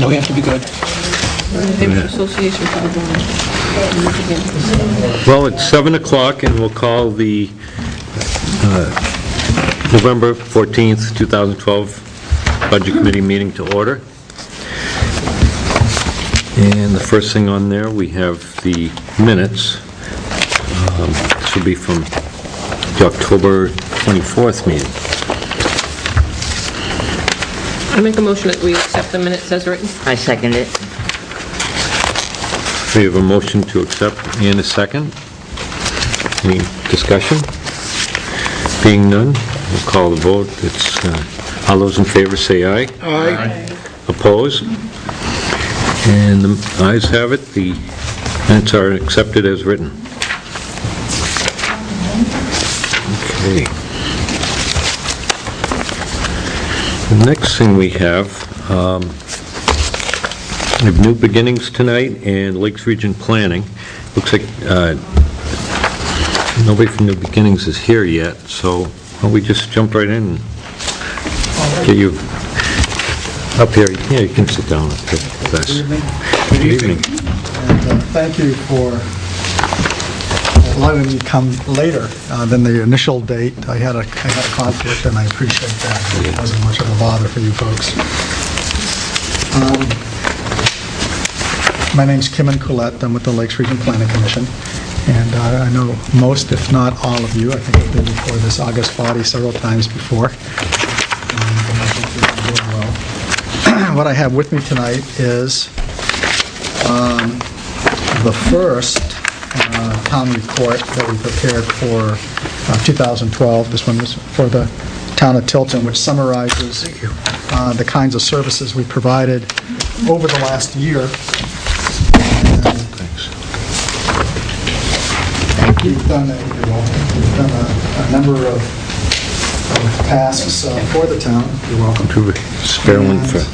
No, we have to be good. Association for the board. Well, it's 7 o'clock, and we'll call the November 14th, 2012 Budget Committee meeting to order. And the first thing on there, we have the minutes. This will be from the October 24th meeting. I make a motion that we accept the minutes as written. I second it. We have a motion to accept and a second. Any discussion? Being none, we'll call the vote. It's all those in favor say aye. Aye. Opposed? And the ayes have it. The minutes are accepted as written. Okay. The next thing we have new beginnings tonight and Lakes Region Planning. Looks like nobody from New Beginnings is here yet, so why don't we just jump right in and get you up here. Yeah, you can sit down up here with us. Good evening. And thank you for letting me come later than the initial date. I had a conflict, and I appreciate that. It wasn't much of a bother for you folks. My name's Kim and Colette. I'm with the Lakes Region Planning Commission, and I know most, if not all of you. I think I've been before this august body several times before. What I have with me tonight is the first town report that we prepared for 2012. This one was for the town of Tilton, which summarizes the kinds of services we provided over the last year. We've done a number of tasks for the town. You're welcome. To Sparling for.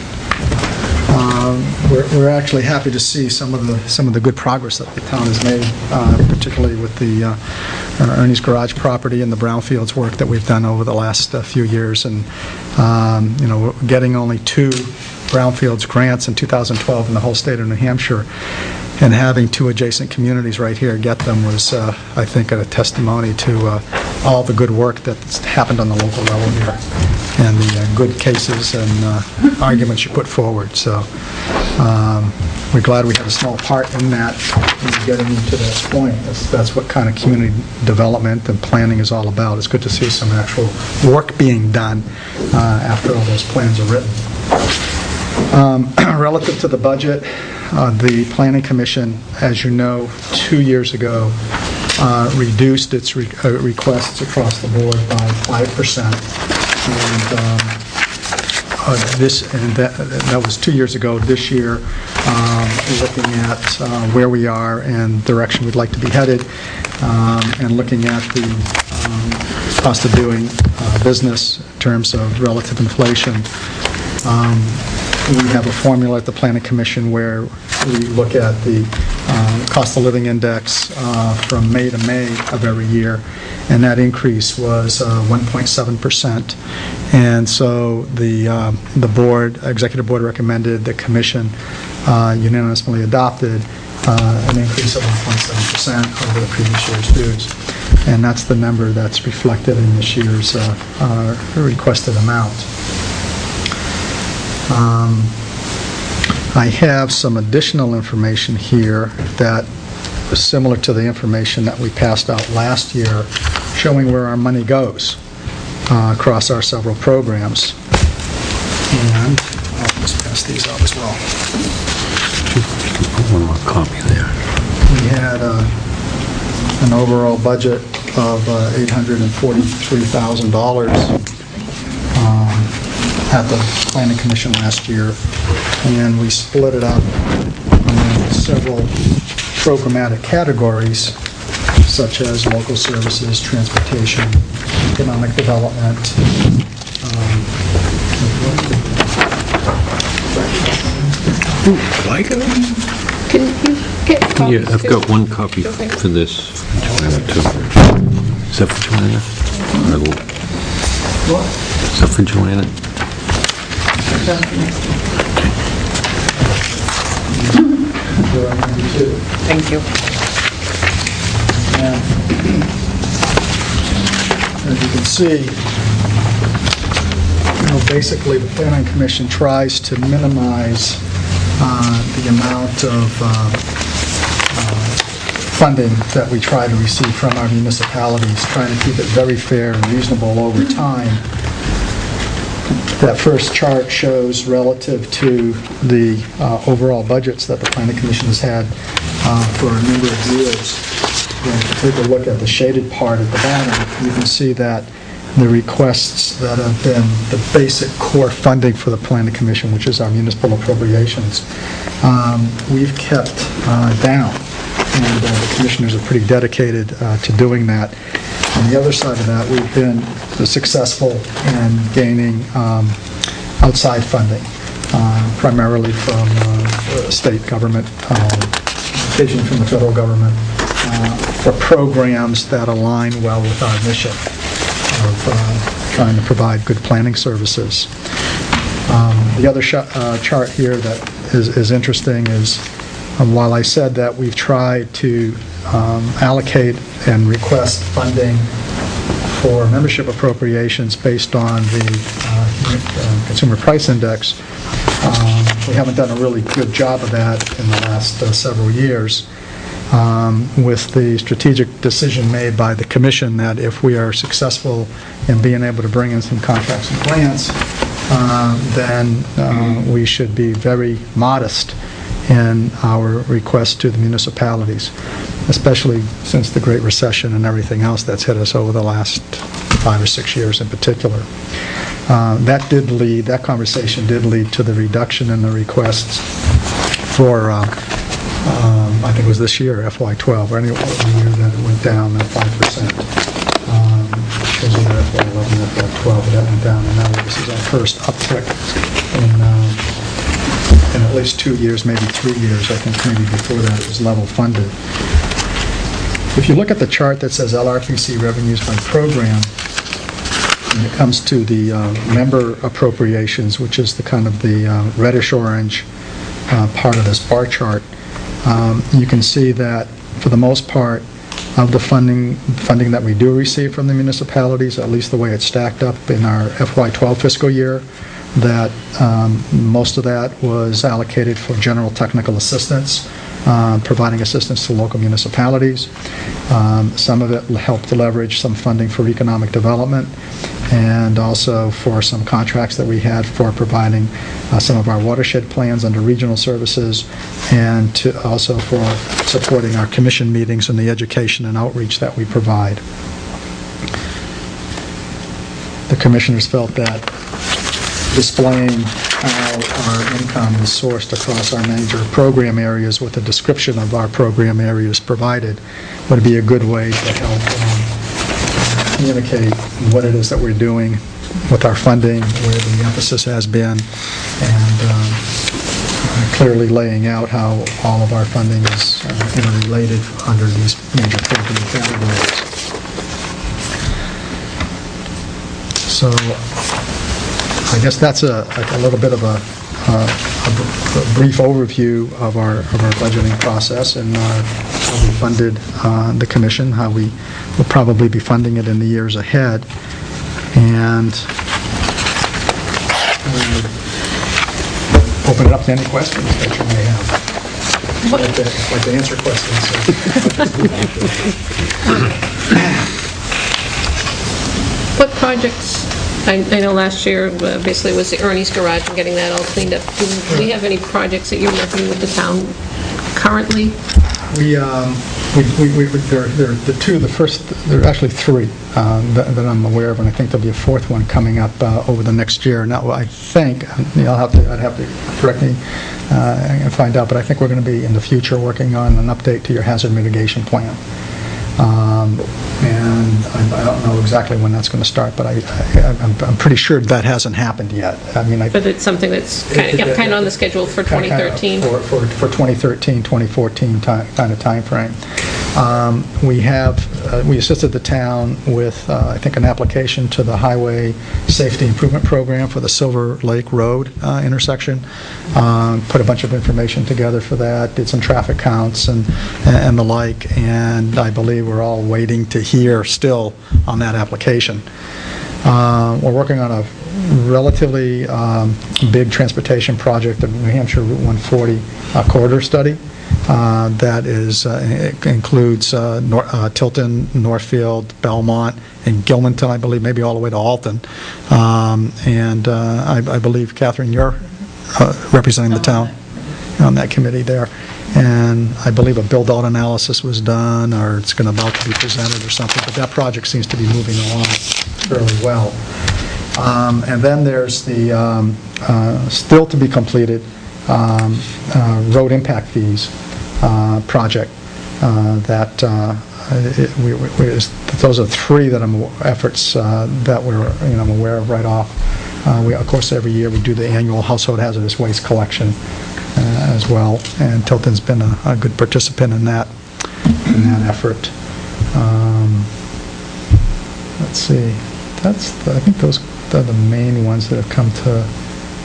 We're actually happy to see some of the good progress that the town has made, particularly with the Ernie's Garage property and the brownfields work that we've done over the last few years. And getting only 2 brownfields grants in 2012 in the whole state of New Hampshire, and having 2 adjacent communities right here get them was, I think, a testimony to all the good work that's happened on the local level here, and the good cases and arguments you put forward. So we're glad we had a small part in that, in getting you to this point. That's what kind of community development and planning is all about. It's good to see some actual work being done after all those plans are written. Relative to the budget, the Planning Commission, as you know, 2 years ago, reduced its requests across the board by 5%. And that was 2 years ago. This year, looking at where we are and direction we'd like to be headed, and looking at the cost of doing business in terms of relative inflation. We have a formula at the Planning Commission where we look at the cost of living index from May to May of every year, and that increase was 1.7%. And so the executive board recommended, the commission unanimously adopted an increase of 1.7% over the previous year's dues. And that's the number that's reflected in this year's requested amount. I have some additional information here that is similar to the information that we passed out last year, showing where our money goes across our several programs. And I'll just pass these out as well. You can put one more copy there. We had an overall budget of $843,000 at the Planning Commission last year, and we split it up among several programmatic categories, such as local services, transportation, economic development. Like it? Can you get copies? Yeah, I've got one copy Okay. for this. Joanna, too. Is that for Joanna? Is that for Joanna? Thank you. And as you can see, basically the Planning Commission tries to minimize the amount of funding that we try to receive from our municipalities, trying to keep it very fair and reasonable over time. That first chart shows relative to the overall budgets that the Planning Commission has had for a number of years. And if you take a look at the shaded part at the bottom, you can see that the requests that have been the basic core funding for the Planning Commission, which is our municipal appropriations, we've kept down. And the commissioners are pretty dedicated to doing that. On the other side of that, we've been successful in gaining outside funding, primarily from state government, occasionally from the federal government, for programs that align well with our mission of trying to provide good planning services. The other chart here that is interesting is, while I said that we've tried to allocate and request funding for membership appropriations based on the Consumer Price Index, we haven't done a really good job of that in the last several years. With the strategic decision made by the Commission that if we are successful in being able to bring in some contracts and grants, then we should be very modest in our request to the municipalities, especially since the Great Recession and everything else that's hit us over the last 5 or 6 years in particular. That conversation did lead to the reduction in the requests for I think it was this year, FY12, or any year that it went down 5%. It was either FY11 or FY12, but that went down, and now this is our first uptick in at least 2 years, maybe 3 years. I think maybe before that it was level funded. If you look at the chart that says LRPC revenues by program, when it comes to the member appropriations, which is the kind of the reddish-orange part of this bar chart, you can see that for the most part of the funding that we do receive from the municipalities, at least the way it's stacked up in our FY12 fiscal year, that most of that was allocated for general technical assistance, providing assistance to local municipalities. Some of it helped to leverage some funding for economic development, and also for some contracts that we had for providing some of our watershed plans under regional services, and also for supporting our commission meetings and the education and outreach that we provide. The commissioners felt that displaying how our income is sourced across our major program areas with a description of our program areas provided would be a good way to help communicate what it is that we're doing with our funding, where the emphasis has been, and clearly laying out how all of our funding is interrelated under these major program categories. So I guess that's a little bit of a brief overview of our budgeting process and how we funded the commission, how we will probably be funding it in the years ahead, and open it up to any questions that you may have. I'd like to answer questions. What projects, I know last year basically was the Ernie's Garage and getting that all cleaned up. Do we have any projects that you're working with the town currently? There are actually three that I'm aware of, and I think there'll be a fourth one coming up over the next year. Now, I think, I'd have to correct me and find out, but I think we're going to be in the future working on an update to your hazard mitigation plan. And I don't know exactly when that's going to start, but I'm pretty sure that hasn't happened yet. But it's something that's kind of on the schedule for 2013? For 2013, 2014 kind of time frame. We assisted the town with, I think, an application to the Highway Safety Improvement Program for the Silver Lake Road intersection. Put a bunch of information together for that, did some traffic counts and the like, and I believe we're all waiting to hear still on that application. We're working on a relatively big transportation project, the New Hampshire Route 140 corridor study. That includes Tilton, Northfield, Belmont, and Gilmanton, I believe, maybe all the way to Alton. I believe, Catherine, you're representing the town on that committee there. And I believe a build-out analysis was done, or it's about to be presented or something, but that project seems to be moving along fairly well. And then there's the still to be completed road impact fees project those are three efforts that I'm aware of right off. Of course, every year we do the annual household hazardous waste collection as well, and Tilton's been a good participant in that effort. Let's see, I think those are the main ones that have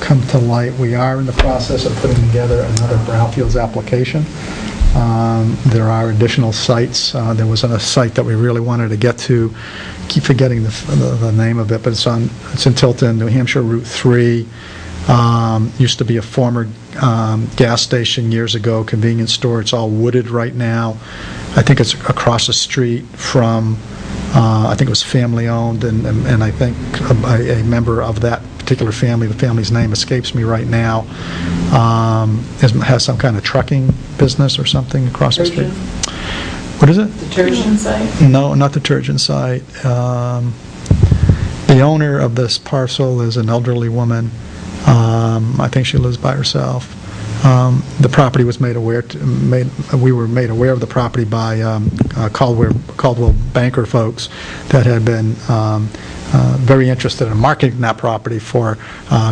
come to light. We are in the process of putting together another brownfields application. There are additional sites. There was a site that we really wanted to get to. Keep forgetting the name of it, but it's in Tilton, New Hampshire Route 3. Used to be a former gas station years ago, convenience store. It's all wooded right now. I think it's across the street from, I think it was family owned, and I think a member of that particular family, the family's name escapes me right now, has some kind of trucking business or something across the street. What is it? Detergent site? No, not the detergent site. The owner of this parcel is an elderly woman. I think she lives by herself. The property was we were made aware of the property by Caldwell Banker folks that had been very interested in marketing that property for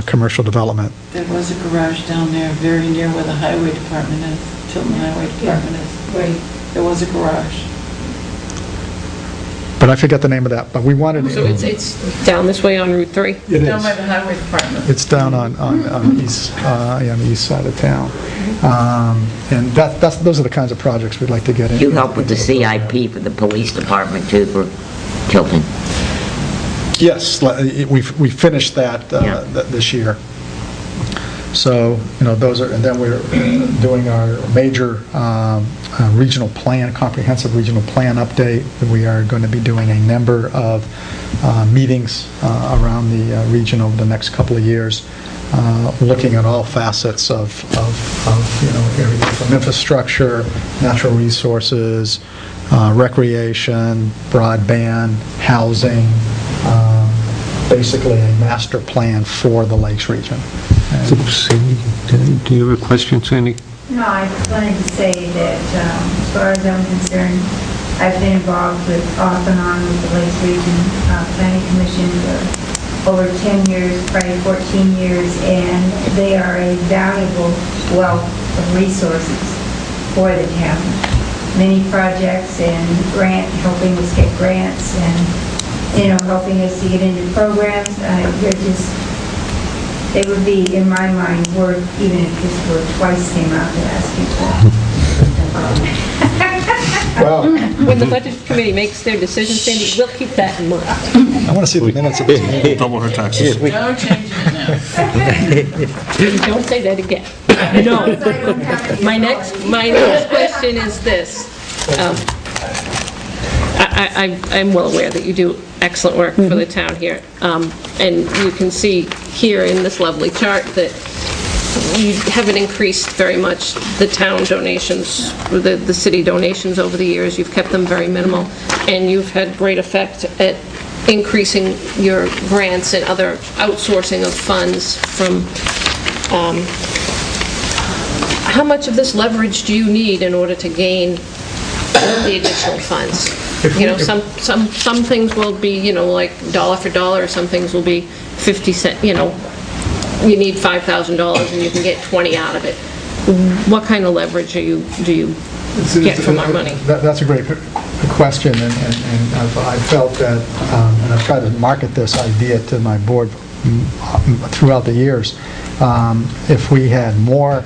commercial development. There was a garage down there very near where the highway department is, Tilton Highway Department is. Right. There was a garage. But I forget the name of that, but we wanted... So it's down this way on Route 3? It is. Down by the highway department. It's down on the east side of town. And those are the kinds of projects we'd like to get into. You help with the CIP for the police department too for Tilton? Yes, we finished that this year. So, those are, and then we're doing our major regional plan, comprehensive regional plan update. We are going to be doing a number of meetings around the region over the next couple of years, looking at all facets of everything from infrastructure, natural resources, recreation, broadband, housing, basically a master plan for the Lakes region. So, Sandy, do you have a question, Sandy? No, I just wanted to say that as far as I'm concerned, I've been involved off and on with the Lakes Region Planning Commission for over 10 years, probably 14 years, and they are a valuable wealth of resources for the town. Many projects and helping us get grants and helping us to get into programs. They would be, in my mind, worth, even if this were twice the amount they're asking for. Well, When the Budget Committee makes their decision, Sandy, we'll keep that in mind. I want to see the minutes of this meeting. Double her taxes. No changes now. Don't say that again. No. My next question is this. I'm well aware that you do excellent work for the town here. And you can see here in this lovely chart that you haven't increased very much the town donations, the city donations over the years. You've kept them very minimal, and you've had great effect at increasing your grants and other outsourcing of funds from... how much of this leverage do you need in order to gain the additional funds? Some things will be, like dollar for dollar, some things will be 50 cents, you need $5,000 and you can get 20 out of it. What kind of leverage do you get from our money? That's a great question, and I felt that, and I've tried to market this idea to my board throughout the years, if we had more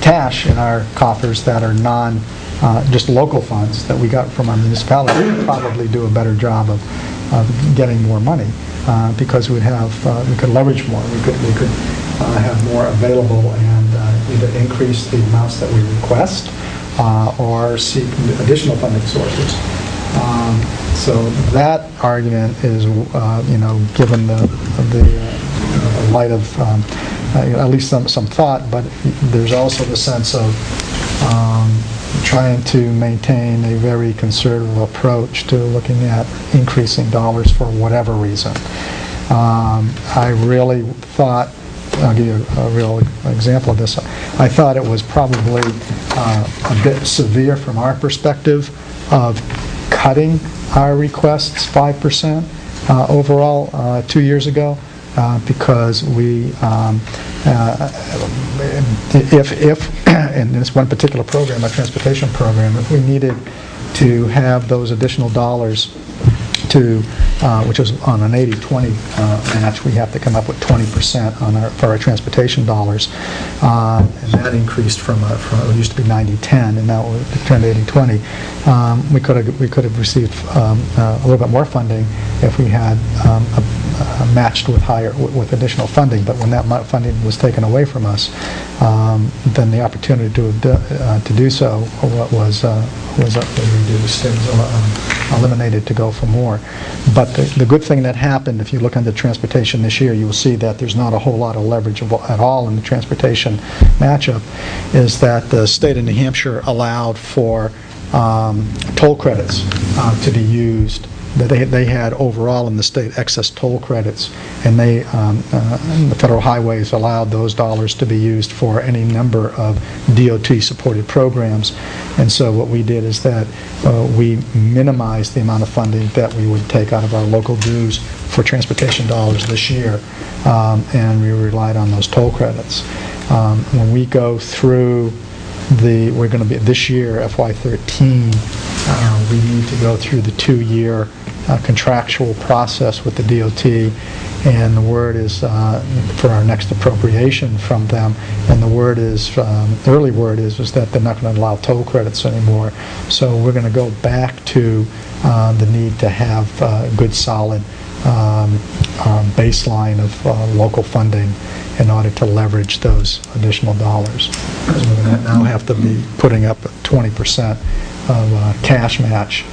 cash in our coffers that are just local funds that we got from our municipality, we could probably do a better job of getting more money, because we could leverage more. We could have more available and either increase the amounts that we request or seek additional funding sources. So that argument is, given the light of at least some thought, but there's also the sense of trying to maintain a very conservative approach to looking at increasing dollars for whatever reason. I really thought, I'll give you a real example of this, I thought it was probably a bit severe from our perspective of cutting our requests 5% overall 2 years ago, because we, if in this one particular program, a transportation program, if we needed to have those additional dollars to, which was on an 80-20 match, we have to come up with 20% for our transportation dollars, and that increased from it used to be 90-10, and now it turned 80-20. We could have received a little bit more funding if we had matched with additional funding, but when that funding was taken away from us, then the opportunity to do so was reduced and eliminated to go for more. But the good thing that happened, if you look under transportation this year, you will see that there's not a whole lot of leverage at all in the transportation matchup, is that the state of New Hampshire allowed for toll credits to be used. They had overall in the state excess toll credits, and the federal highways allowed those dollars to be used for any number of DOT-supported programs. And so what we did is that we minimized the amount of funding that we would take out of our local dues for transportation dollars this year, and we relied on those toll credits. When we go through we're going to be this year, FY13, we need to go through the 2-year contractual process with the DOT, and the word is for our next appropriation from them, and the word is, early word is that they're not going to allow toll credits anymore. So we're going to go back to the need to have a good solid baseline of local funding in order to leverage those additional dollars. Because we're going to now have to be putting up 20% of cash match.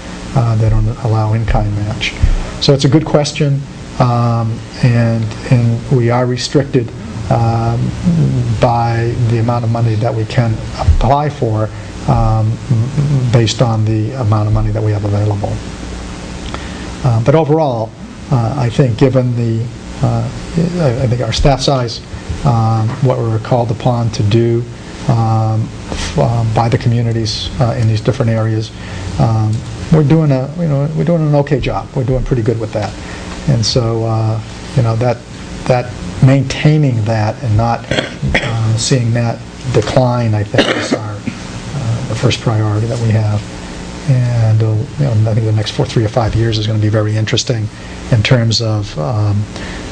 They don't allow in-kind match. So it's a good question, and we are restricted by the amount of money that we can apply for based on the amount of money that we have available. But overall, I think given I think our staff size, what we're called upon to do by the communities in these different areas, we're doing an okay job. We're doing pretty good with that, and so that maintaining that and not seeing that decline, I think, is the first priority that we have. And I think the next 3 or 5 years is going to be very interesting in terms of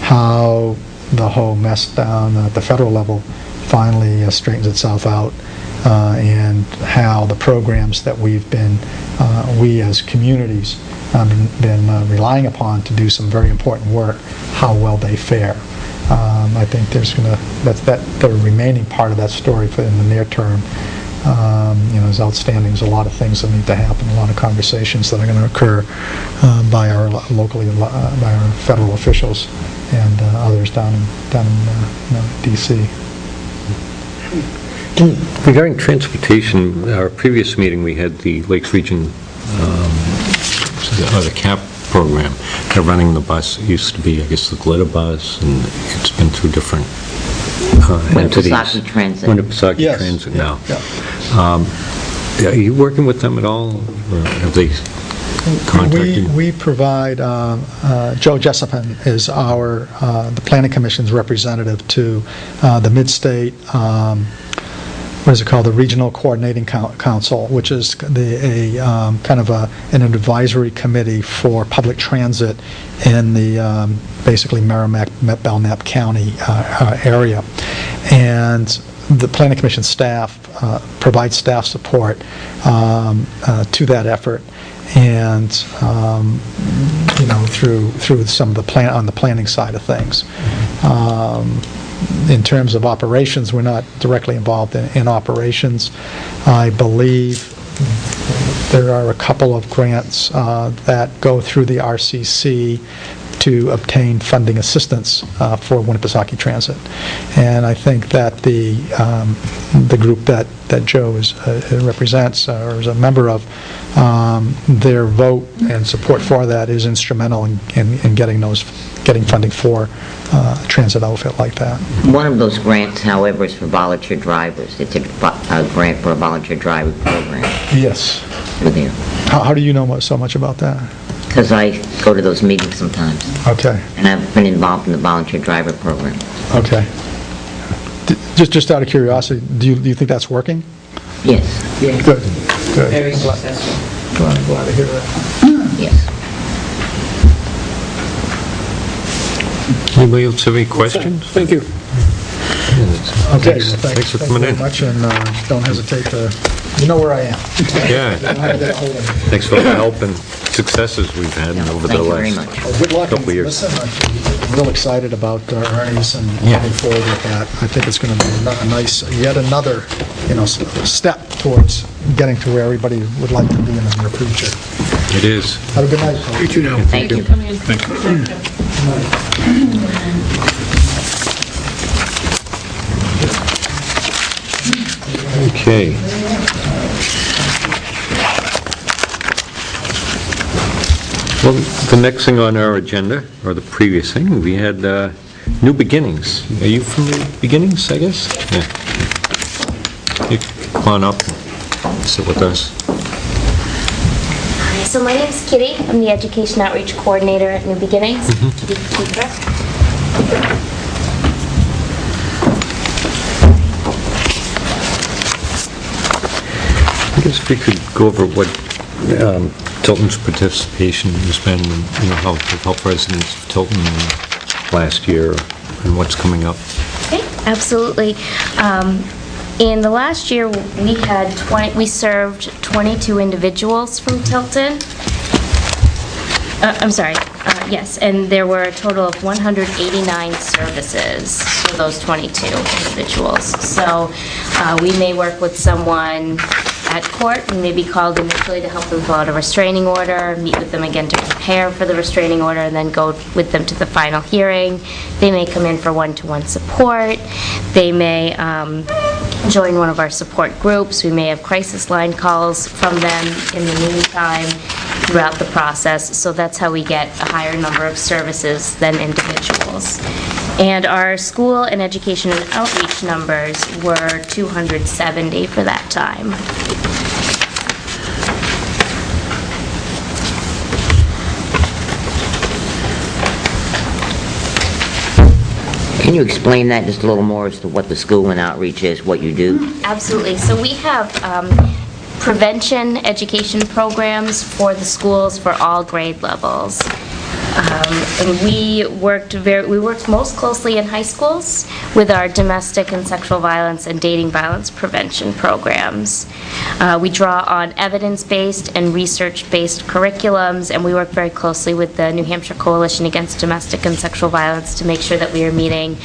how the whole mess down at the federal level finally straightens itself out, and how the programs that we as communities been relying upon to do some very important work, how well they fare. I think that's the remaining part of that story in the near term. Is outstanding. There's a lot of things that need to happen, a lot of conversations that are going to occur by our federal officials and others down in D.C. Regarding transportation, our previous meeting we had the Lakes Region, the CAP program. They're running the bus. It used to be, I guess, the Glitter Bus, and it's been through different entities. Winnipesaukee Transit. Winnipesaukee Yes. Transit now. Yeah. Are you working with them at all, or have they contacted? We provide, Joe Jessopin is the Planning Commission's representative to the Mid-State what is it called, the Regional Coordinating Council, which is kind of an advisory committee for public transit in the basically Merrimack-Belknap County area. And the Planning Commission staff provides staff support to that effort, and through some of the on the planning side of things. In terms of operations, we're not directly involved in operations. I believe there are a couple of grants that go through the RCC to obtain funding assistance for Winnipesaukee Transit. And I think that the group that Joe represents or is a member of, their vote and support for that is instrumental in getting funding for a transit outfit like that. One of those grants, however, is for volunteer drivers. It's a grant for a volunteer driver program. Yes. Through there. How do you know so much about that? Because I go to those meetings sometimes. Okay. And I've been involved in the volunteer driver program. Okay. Just out of curiosity, do you think that's working? Yes. Good. Very successful. Glad to hear that. Yes. Anybody else have any questions? Thank you. Okay, Thanks for coming very in. much, and don't hesitate to, you know where I am. Yeah, You know how to get a hold of me. thanks for all the help and successes we've had over the Thank you very last much. Well, good luck, and couple of years. listen, I'm real excited about Ernie's and Yeah. moving forward with that. I think it's going to be a nice, yet another, step towards getting to where everybody would like to be in the near future. It is. Have a good night, folks. You too now. Thank you. Okay. Well, the next thing on our agenda, or the previous thing, we had New Beginnings. Are you from New Beginnings, I guess? Yeah. You come on up and sit with us. Hi, so my name's Kitty. I'm the Education Outreach Coordinator at New Beginnings. Kitty Cooper. I guess if we could go over what Tilton's participation has been, how to help residents of Tilton last year and what's coming up. Okay, absolutely. In the last year, we served 22 individuals from Tilton. I'm sorry, yes, and there were a total of 189 services for those 22 individuals. So we may work with someone at court. We may be called initially to help them fill out a restraining order, meet with them again to prepare for the restraining order, and then go with them to the final hearing. They may come in for one-to-one support. They may join one of our support groups. We may have crisis line calls from them in the meantime throughout the process. So that's how we get a higher number of services than individuals. And our school and education and outreach numbers were 270 for that time. Can you explain that just a little more as to what the school and outreach is, what you do? Absolutely. So we have prevention education programs for the schools for all grade levels. And we worked most closely in high schools with our domestic and sexual violence and dating violence prevention programs. We draw on evidence-based and research-based curriculums, and we work very closely with the New Hampshire Coalition Against Domestic and Sexual Violence to make sure that we are meeting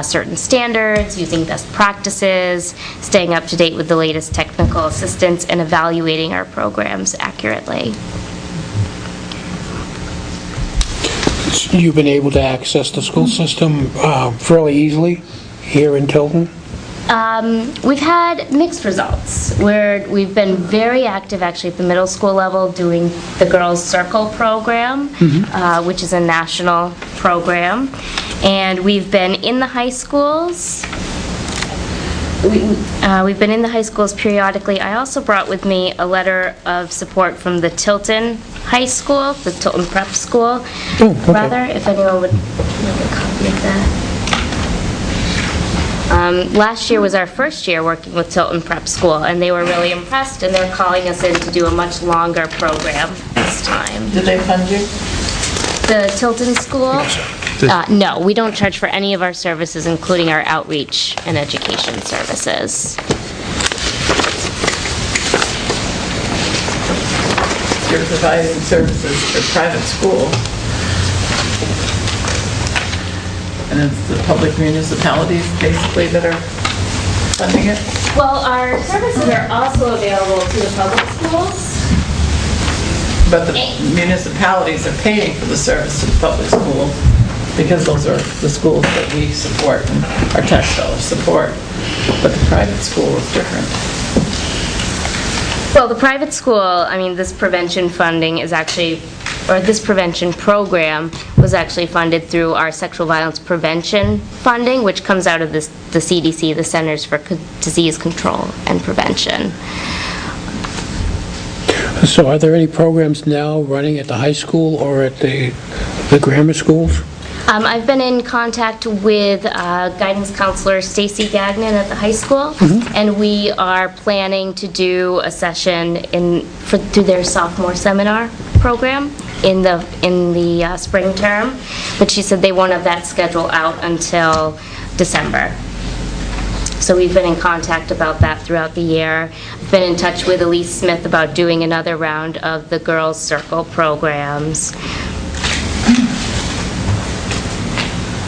certain standards, using best practices, staying up to date with the latest technical assistance, and evaluating our programs accurately. You've been able to access the school system fairly easily here in Tilton? We've had mixed results, where we've been very active actually at the middle school level doing the Girls Circle program, which is a national program. And we've been in the high schools. We've been in the high schools periodically. I also brought with me a letter of support from the Tilton High School, the Tilton Prep School, rather, if anyone would like a copy of that. Last year was our first year working with Tilton Prep School, and they were really impressed, and they're calling us in to do a much longer program this time. Did they fund you? The Tilton School? No, we don't charge for any of our services, including our outreach and education services. You're providing services for private school. And it's the public municipalities basically that are funding it? Well, our services are also available to the public schools. But the municipalities are paying for the service to the public schools because those are the schools that we support and our tax dollars support. But the private school is different. Well, the private school, I mean, this prevention funding is actually, or this prevention program was actually funded through our sexual violence prevention funding, which comes out of the CDC, the Centers for Disease Control and Prevention. So are there any programs now running at the high school or at the grammar schools? I've been in contact with guidance counselor Stacy Gagnon at the high school, and we are planning to do a session through their sophomore seminar program in the spring term. But she said they won't have that schedule out until December. So we've been in contact about that throughout the year. I've been in touch with Elise Smith about doing another round of the Girls Circle programs.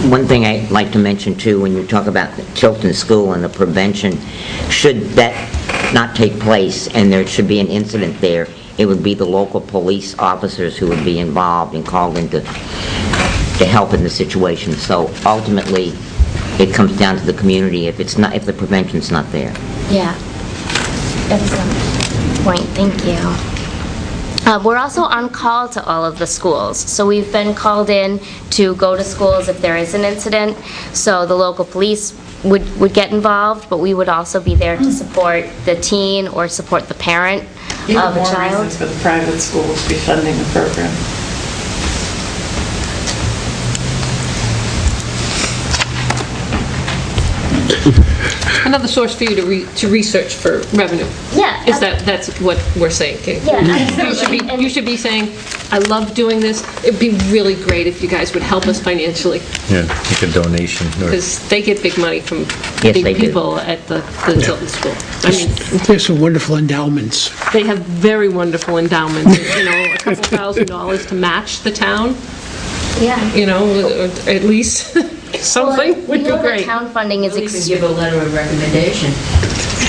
One thing I'd like to mention too, when you talk about the Tilton School and the prevention, should that not take place and there should be an incident there, it would be the local police officers who would be involved and called in to help in the situation. So ultimately, it comes down to the community if the prevention's not there. Yeah, that's a point. Thank you. We're also on call to all of the schools. So we've been called in to go to schools if there is an incident. So the local police would get involved, but we would also be there to support the teen or support the parent of a Even more child. reason for the private schools to be funding the program. Another source for you to research for revenue. Yeah. Is that's what we're saying, okay? Yeah, absolutely. You should be saying, I love doing this. It'd be really great if you guys would help us financially, Yeah, make a donation. Or because they get big money from Yes, they big do. people at the Tilton School. I mean, There's some wonderful endowments. they have very wonderful endowments, a couple $1,000s to match the town, Yeah. or at least something would be We know that great. town funding is Give a letter of recommendation.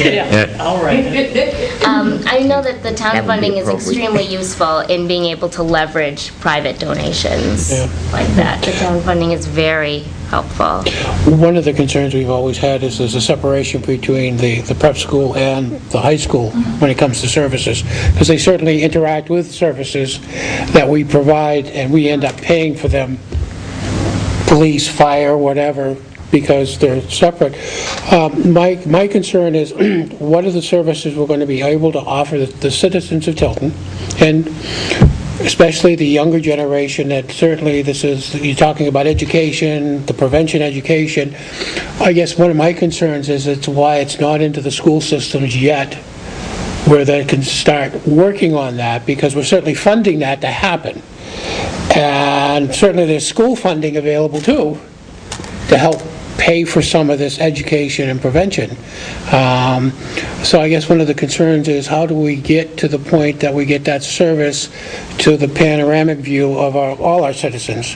Yeah. I'll write it. I know that the town That would be funding is appropriate. extremely useful in being able to leverage private donations Yeah. like that. The town funding is very helpful. One of the concerns we've always had is there's a separation between the prep school and the high school when it comes to services, because they certainly interact with services that we provide, and we end up paying for them, police, fire, whatever, because they're separate. My concern is, what are the services we're going to be able to offer the citizens of Tilton, and especially the younger generation, that certainly you're talking about education, the prevention education. I guess one of my concerns is it's why it's not into the school systems yet, where they can start working on that, because we're certainly funding that to happen. And certainly there's school funding available too, to help pay for some of this education and prevention. So I guess one of the concerns is, how do we get to the point that we get that service to the panoramic view of all our citizens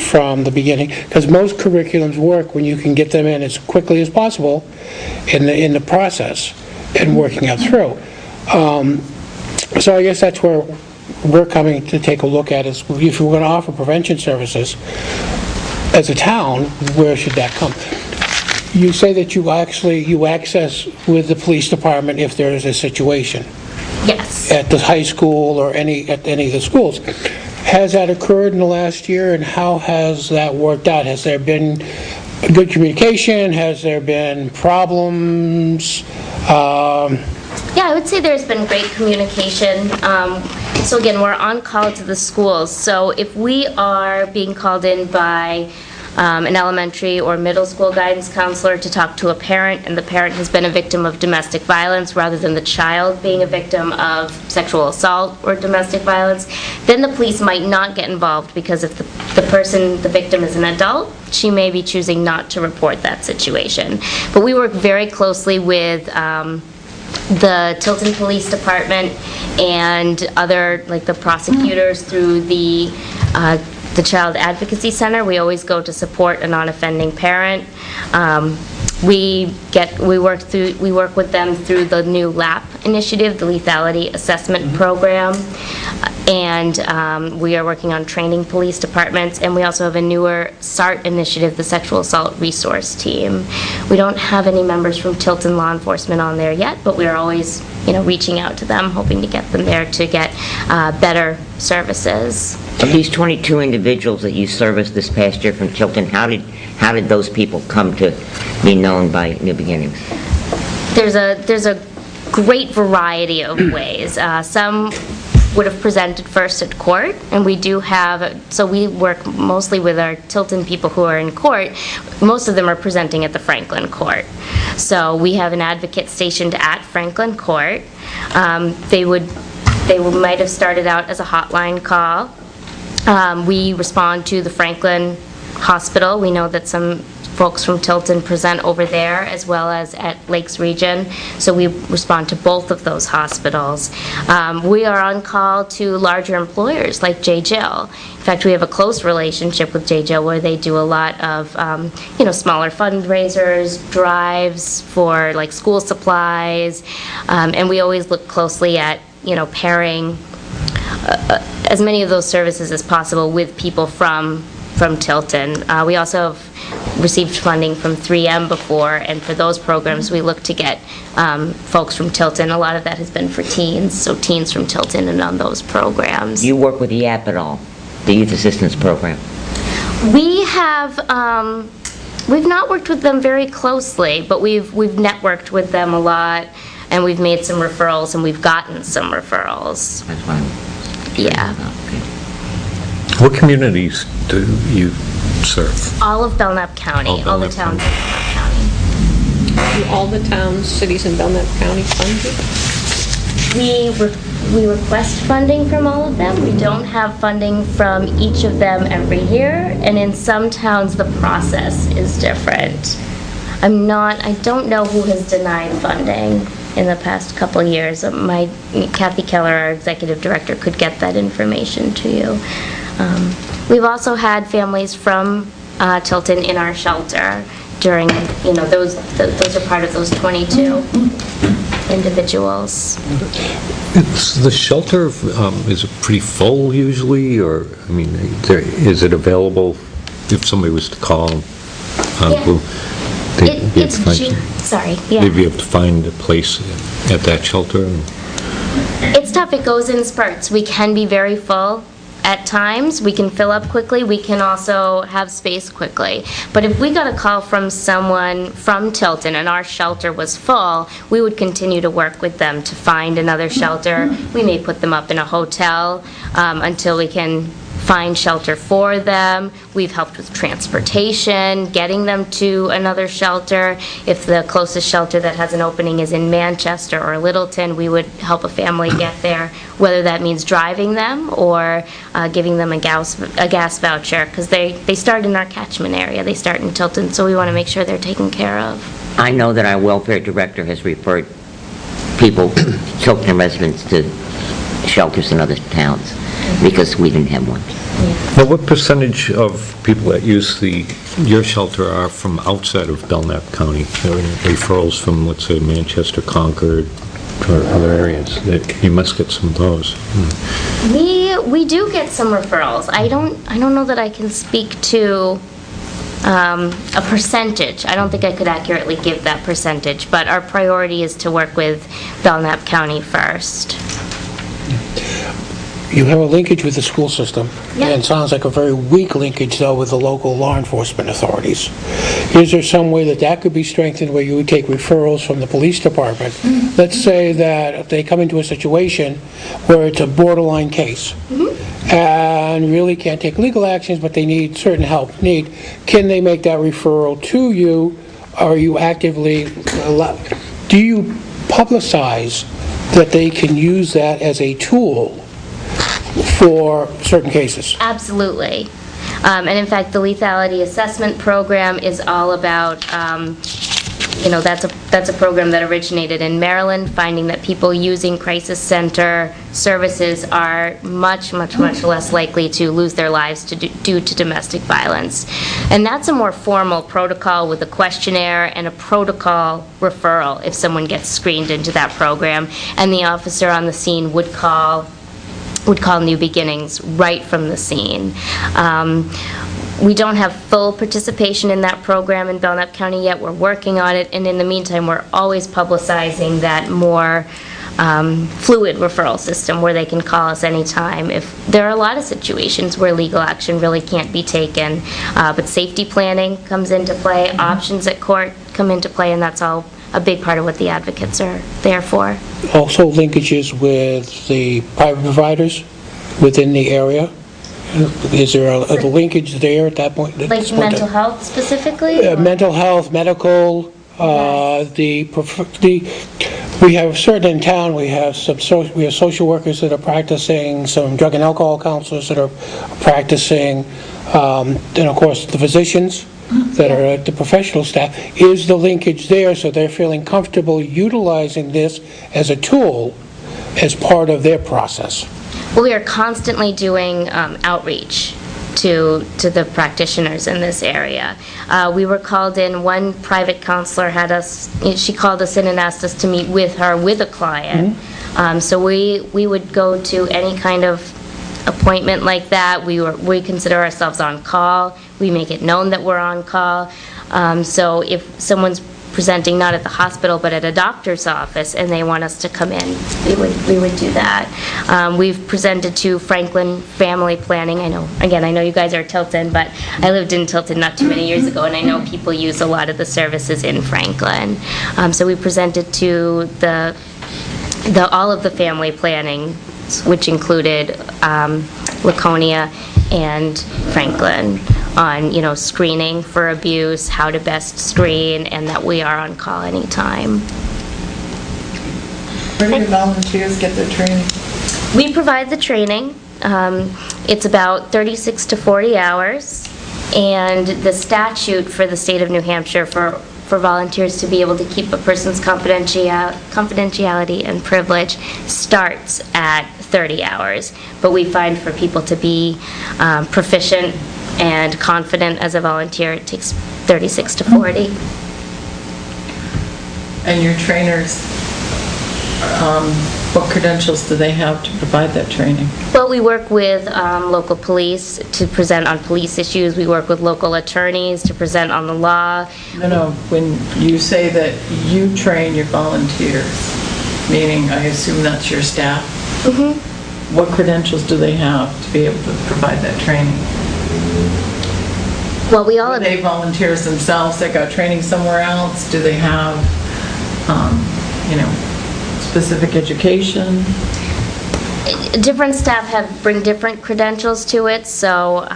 from the beginning? Because most curriculums work when you can get them in as quickly as possible in the process and working it through. So I guess that's where we're coming to take a look at, is if we're going to offer prevention services as a town, where should that come? You say that you access with the police department if there is a situation Yes. at the high school or at any of the schools. Has that occurred in the last year, and how has that worked out? Has there been good communication? Has there been problems? Yeah, I would say there's been great communication. So again, we're on call to the schools. So if we are being called in by an elementary or middle school guidance counselor to talk to a parent, and the parent has been a victim of domestic violence rather than the child being a victim of sexual assault or domestic violence, then the police might not get involved, because if the person, the victim, is an adult, she may be choosing not to report that situation. But we work very closely with the Tilton Police Department and other, like the prosecutors, through the Child Advocacy Center. We always go to support a non-offending parent. We work with them through the new LAP initiative, the Lethality Assessment Program, and we are working on training police departments, and we also have a newer SART initiative, the Sexual Assault Resource Team. We don't have any members from Tilton law enforcement on there yet, but we are always, reaching out to them, hoping to get them there to get better services. Of these 22 individuals that you serviced this past year from Tilton, how did those people come to be known by New Beginnings? There's a great variety of ways. Some would have presented first at court, and we do have, so we work mostly with our Tilton people who are in court. Most of them are presenting at the Franklin Court. So we have an advocate stationed at Franklin Court. They might have started out as a hotline call. We respond to the Franklin Hospital. We know that some folks from Tilton present over there as well as at Lakes Region, so we respond to both of those hospitals. We are on call to larger employers like J. Jill. In fact, we have a close relationship with J. Jill, where they do a lot of smaller fundraisers, drives for like school supplies, and we always look closely at pairing as many of those services as possible with people from Tilton. We also have received funding from 3M before, and for those programs we look to get folks from Tilton. A lot of that has been for teens, so teens from Tilton and on those programs. You work with YAP at all, the Youth Assistance Program? We have, we've not worked with them very closely, but we've networked with them a lot, and we've made some referrals, and we've gotten some referrals. That's why Yeah. What communities do you serve? All of Belknap County, all the Belknap towns County. in Belknap County. Do all the towns, cities in Belknap County fund you? We request funding from all of them. We don't have funding from each of them every year, and in some towns the process is different. I don't know who has denied funding in the past couple of years. Kathy Keller, our executive director, could get that information to you. We've also had families from Tilton in our shelter during, those are part of those 22 individuals. The shelter, is it pretty full usually, or, is it available if somebody was to call? Yeah. They'd be able to find a place at that shelter? It's tough. It goes in spurts. We can be very full at times. We can fill up quickly. We can also have space quickly. But if we got a call from someone from Tilton and our shelter was full, we would continue to work with them to find another shelter. We may put them up in a hotel until we can find shelter for them. We've helped with transportation, getting them to another shelter. If the closest shelter that has an opening is in Manchester or Littleton, we would help a family get there, whether that means driving them or giving them a gas voucher, because they start in our catchment area. They start in Tilton, so we want to make sure they're taken care of. I know that our welfare director has referred people, Tilton residents, to shelters in other towns because we didn't have one. Now, what percentage of people that use your shelter are from outside of Belknap County? Referrals from, let's say, Manchester, Concord, or other areas? You must get some of those. We do get some referrals. I don't know that I can speak to a percentage. I don't think I could accurately give that percentage, but our priority is to work with Belknap County first. You have a linkage with the school system, Yeah. and it sounds like a very weak linkage, though, with the local law enforcement authorities. Is there some way that that could be strengthened, where you would take referrals from the police department? Let's say that if they come into a situation where it's a borderline case, and really can't take legal actions, but they need certain help, can they make that referral to you? Are you actively, do you publicize that they can use that as a tool for certain cases? Absolutely. And in fact, the lethality assessment program is all about, that's a program that originated in Maryland, finding that people using crisis center services are much, much, much less likely to lose their lives due to domestic violence. And that's a more formal protocol with a questionnaire and a protocol referral if someone gets screened into that program. And the officer on the scene would call New Beginnings right from the scene. We don't have full participation in that program in Belknap County yet. We're working on it, and in the meantime, we're always publicizing that more fluid referral system where they can call us anytime. If there are a lot of situations where legal action really can't be taken, but safety planning comes into play, options at court come into play, and that's all a big part of what the advocates are there for. Also linkages with the private providers within the area? Is there a linkage there at that point? Like mental health specifically? Mental health, medical, Yes. we have certain in town, we have social workers that are practicing, some drug and alcohol counselors that are practicing, and of course the physicians that are at the professional staff. Is the linkage there so they're feeling comfortable utilizing this as a tool as part of their process? Well, we are constantly doing outreach to the practitioners in this area. We were called in, one private counselor she called us in and asked us to meet with her with a client. So we would go to any kind of appointment like that. We consider ourselves on call. We make it known that we're on call. So if someone's presenting not at the hospital but at a doctor's office and they want us to come in, we would do that. We've presented to Franklin Family Planning. I know you guys are Tilton, but I lived in Tilton not too many years ago, and I know people use a lot of the services in Franklin. So we presented to all of the family planning, which included Laconia and Franklin, on screening for abuse, how to best screen, and that we are on call anytime. Where do your volunteers get their training? We provide the training. It's about 36 to 40 hours, and the statute for the state of New Hampshire for volunteers to be able to keep a person's confidentiality and privilege starts at 30 hours. But we find for people to be proficient and confident as a volunteer, it takes 36 to 40. And your trainers, what credentials do they have to provide that training? Well, we work with local police to present on police issues. We work with local attorneys to present on the law. No, when you say that you train your volunteers, meaning I assume that's your staff? What credentials do they have to be able to provide that training? Well, we all Are they volunteers themselves that got training somewhere else? Do they have, specific education? different staff bring different credentials to it, so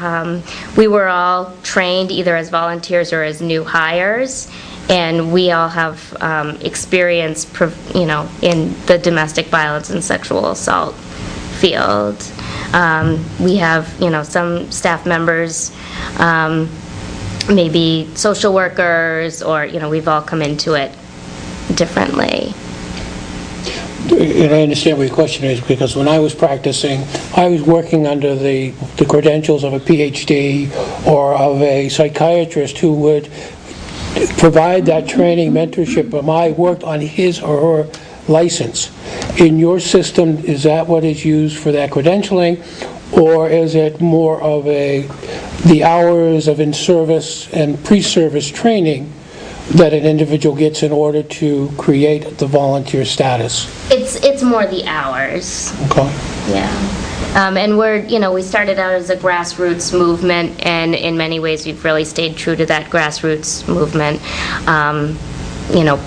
we were all trained either as volunteers or as new hires, and we all have experience, in the domestic violence and sexual assault field. We have, some staff members, maybe social workers, or, we've all come into it differently. And I understand what your question is, because when I was practicing, I was working under the credentials of a PhD or of a psychiatrist who would provide that training, mentorship, but I worked on his or her license. In your system, is that what is used for that credentialing, or is it more of the hours of in-service and pre-service training that an individual gets in order to create the volunteer status? It's more the hours. Okay. Yeah. And we started out as a grassroots movement, and in many ways, we've really stayed true to that grassroots movement.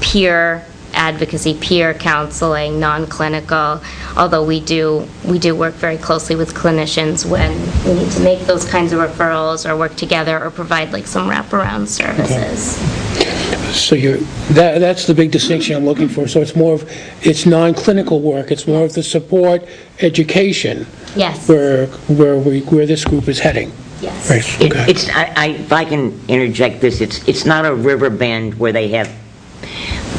Peer advocacy, peer counseling, non-clinical, although we do work very closely with clinicians when we need to make those kinds of referrals or work together or provide like some wraparound services. So that's the big distinction I'm looking for. So it's non-clinical work, it's more of the support, education. Yes. Where this group is heading. Yes. Right. Okay. If I can interject this, it's not a river bend where they have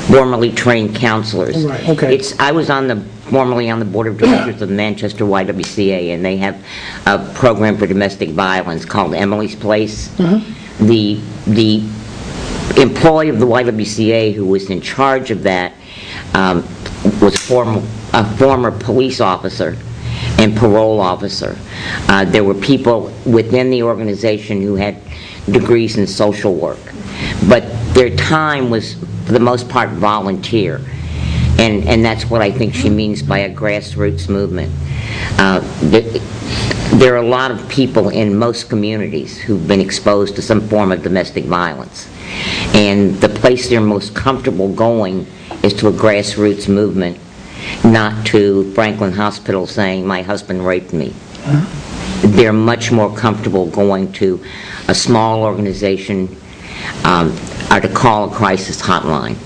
formally trained counselors. Right, okay. I was formerly on the board of directors of Manchester YWCA, and they have a program for domestic violence called Emily's Place. Mm-hmm. The employee of the YWCA who was in charge of that was a former police officer and parole officer. There were people within the organization who had degrees in social work, but their time was, for the most part, volunteer. And that's what I think she means by a grassroots movement. There are a lot of people in most communities who've been exposed to some form of domestic violence. And the place they're most comfortable going is to a grassroots movement, not to Franklin Hospital saying, my husband raped me. They're much more comfortable going to a small organization or to call a crisis hotline.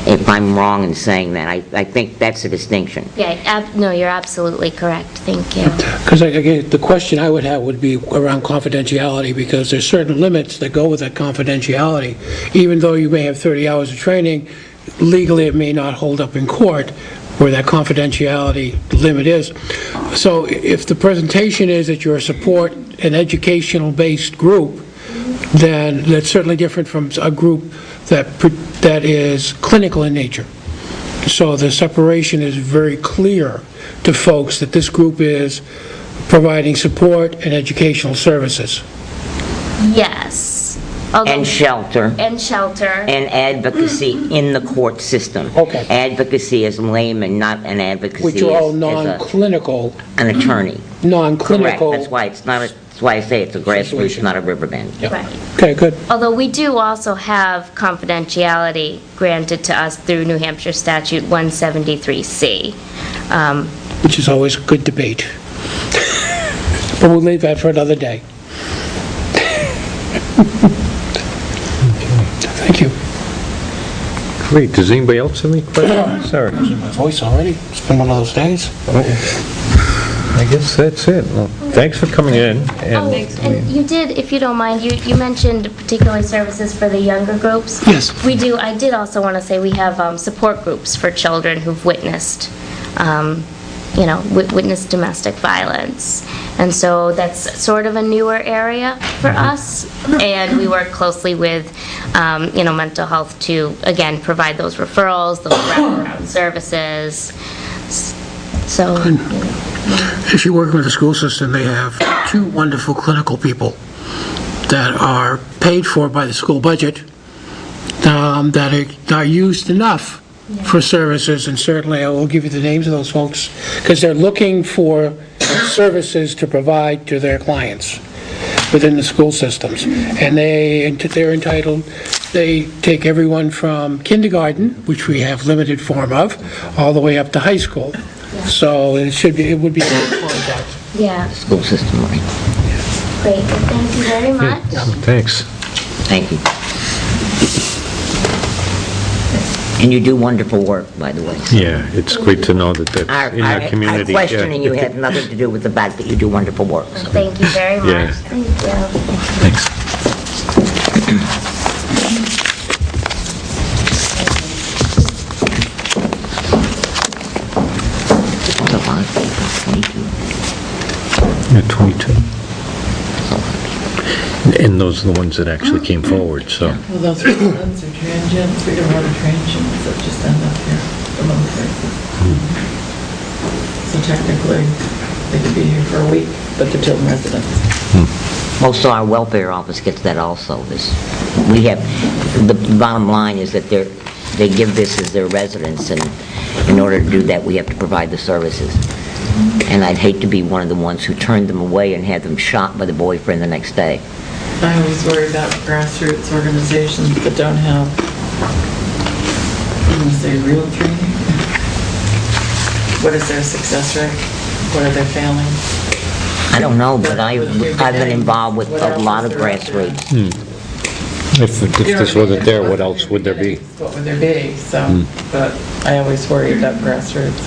If I'm wrong in saying that, I think that's a distinction. Yeah, no, you're absolutely correct. Thank you. Because again, the question I would have would be around confidentiality, because there's certain limits that go with that confidentiality. Even though you may have 30 hours of training, legally it may not hold up in court where that confidentiality limit is. So if the presentation is that you're a support and educational-based group, then that's certainly different from a group that is clinical in nature. So the separation is very clear to folks that this group is providing support and educational services. Yes. Although, And shelter. And shelter. And advocacy in the court system. Okay. Advocacy as layman, not an advocacy Which are all as non-clinical. an attorney. Non-clinical. Correct. That's why I say it's a grassroots, Situation. not a river bend. Yep. Right. Okay, good. Although we do also have confidentiality granted to us through New Hampshire Statute 173C. Which is always good debate. But we'll leave that for another day. Thank you. Great. Does anybody else have any questions? Sorry. Losing my voice already. It's been one of those days. I guess that's it. Well, thanks for coming in. Oh, and you did, if you don't mind, you mentioned particular services for the younger groups. Yes. We do. I did also want to say we have support groups for children who've witnessed, witnessed domestic violence. And so that's sort of a newer area for us. And we work closely with, mental health to, again, provide those referrals, those wraparound services. So, If you work with the school system, they have two wonderful clinical people that are paid for by the school budget, that are used enough for services, and certainly I will give you the names of those folks, because they're looking for services to provide to their clients within the school systems. And they're entitled, they take everyone from kindergarten, which we have limited form of, all the way up to high school. So it would be a good contact. yeah, School system, right? great. Well, thank you very much. Thanks. Thank you. And you do wonderful work, by the way. Yeah, it's great to know that that's in your community. Our questioning you had nothing to do with the fact that you do wonderful work. So. Thank you very much. Yeah. Thank you. Thanks. That's a lot of people, 22. Yeah, 22. And those are the ones that actually came forward, so. Well, those are ones are transients. We don't have transients that just end up here in most places. So technically, they could be here for a week, but they're Tilton residents. Most of our welfare office gets that also. We have, the bottom line is that they give this as their residence, and in order to do that, we have to provide the services. And I'd hate to be one of the ones who turned them away and had them shot by the boyfriend the next day. I always worry about grassroots organizations that don't have, I'm gonna say, real training. What is their success rate? What are their failings? I don't know, but I've been involved with a lot of grassroots. If this wasn't there, what else would there be? What would there be? So, but I always worry about grassroots.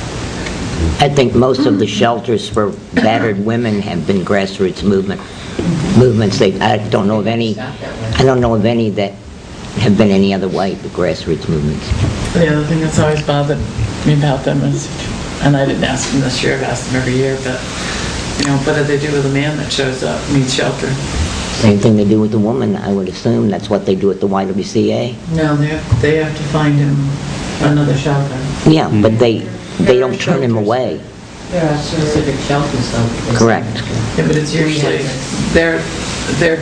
I think most of the shelters for battered women have been grassroots movements. I don't know of any that have been any other way but grassroots movements. The other thing that's always bothered me about them is, and I didn't ask them this year, I've asked them every year, but, what do they do with a man that shows up, needs shelter? Same thing they do with the woman, I would assume. That's what they do at the YWCA. No, they have to find him another shelter. Yeah, but they don't turn him away. There are specific shelters, though. Correct. Yeah, but it's usually their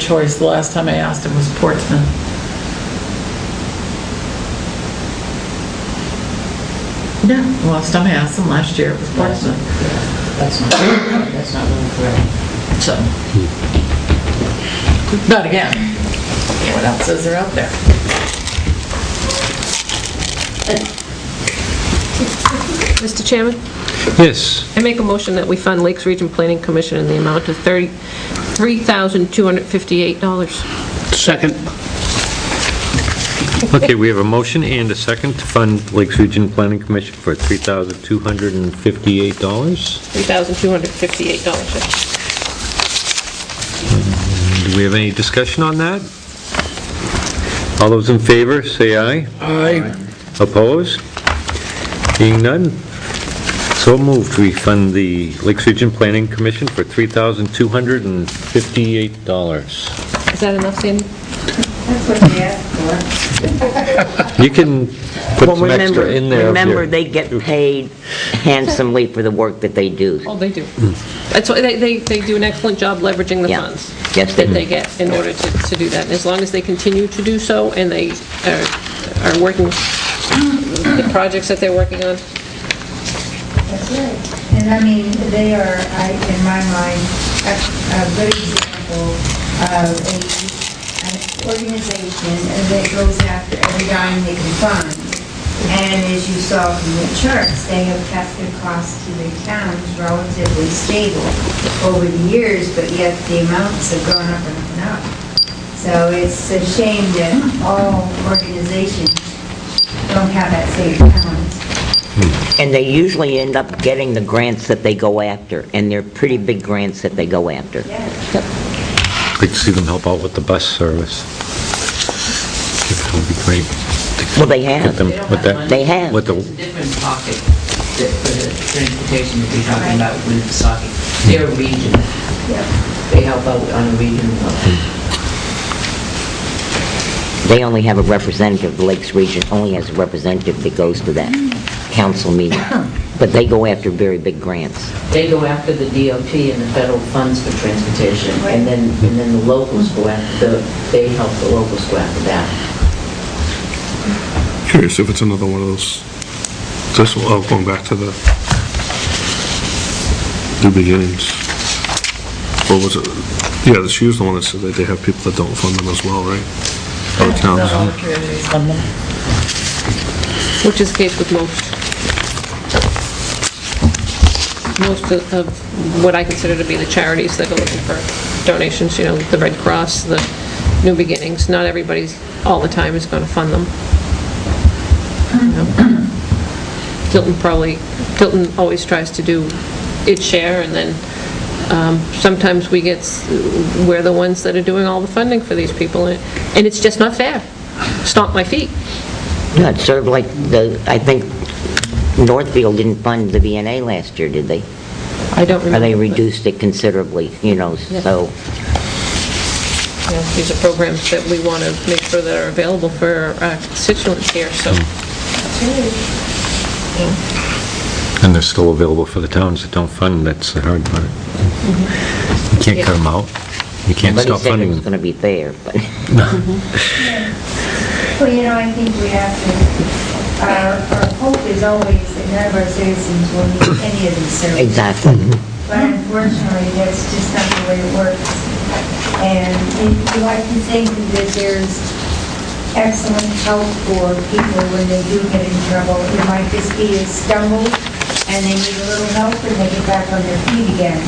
choice. The last time I asked him was Portsmouth. Yeah, the last time I asked him last year it was Portsmouth. That's not really correct. So, but again, what else is there out there? Mr. Chairman, Yes. I make a motion that we fund Lakes Region Planning Commission in the amount of $33,258. Second. Okay, we have a motion and a second to fund Lakes Region Planning Commission for $3,258. $3,258. Do we have any discussion on that? All those in favor, say aye. Aye. Opposed? Being none, so moved. We fund the Lakes Region Planning Commission for $3,258. Is that enough, Sandy? That's what they asked for. You can put Well, some extra in there. if remember, you're- they get paid handsomely for the work that they do. Oh, they do. That's why they do an excellent job leveraging the Yeah. funds Yes, they that do. they get in order to do that. And as long as they continue to do so, and they are working, the projects that they're working on, That's right. And I mean, they are, in my mind, a good example of an organization that goes after every dime they can find. And as you saw from the charts, they have kept their costs to their towns relatively stable over the years, but yet the amounts have gone up and up and up. So it's a shame that all organizations don't have that same balance. And they usually end up getting the grants that they go after, and they're pretty big grants that they go after. Yes. Like to see them help out with the bus service. That would be great. Well, they Get have. them with that. They have. With the, It's a different pocket that for the transportation that we're talking about with Saukey. They're a region. Yep. They help out on a regional level. They only have a representative, the Lakes Region only has a representative that goes to that council meeting. But they go after very big grants. They go after the DOT and the federal funds for transportation, and then the locals go after, they help the locals go after that. Curious if it's another one of those, going back to the New Beginnings. What was it? Yeah, she was the one that said that they have people that don't fund them as well, right? Other towns. Not all the communities fund them. which is the case with most of what I consider to be the charities that are looking for donations, the Red Cross, the New Beginnings. Not everybody all the time is going to fund them. Tilton always tries to do its share, and then sometimes we're the ones that are doing all the funding for these people, and it's just not fair. Stomp my feet. Yeah, it's sort of like I think Northfield didn't fund the VNA last year, did they? I don't Or remember. they but, reduced it considerably, so. These are programs that we want to make sure that are available for our constituents here, so. and they're still available for the towns that don't fund, that's the hard part. You can't cut them out. You can't stop Nobody said it funding was them. going to be fair, but Well, I think we have to our hope is always that none of our citizens will need any of these services. Exactly. But unfortunately, that's just not the way it works. And you like to think that there's excellent help for people when they do get in trouble. It might just be a stumble and they need a little help and they get back on their feet again.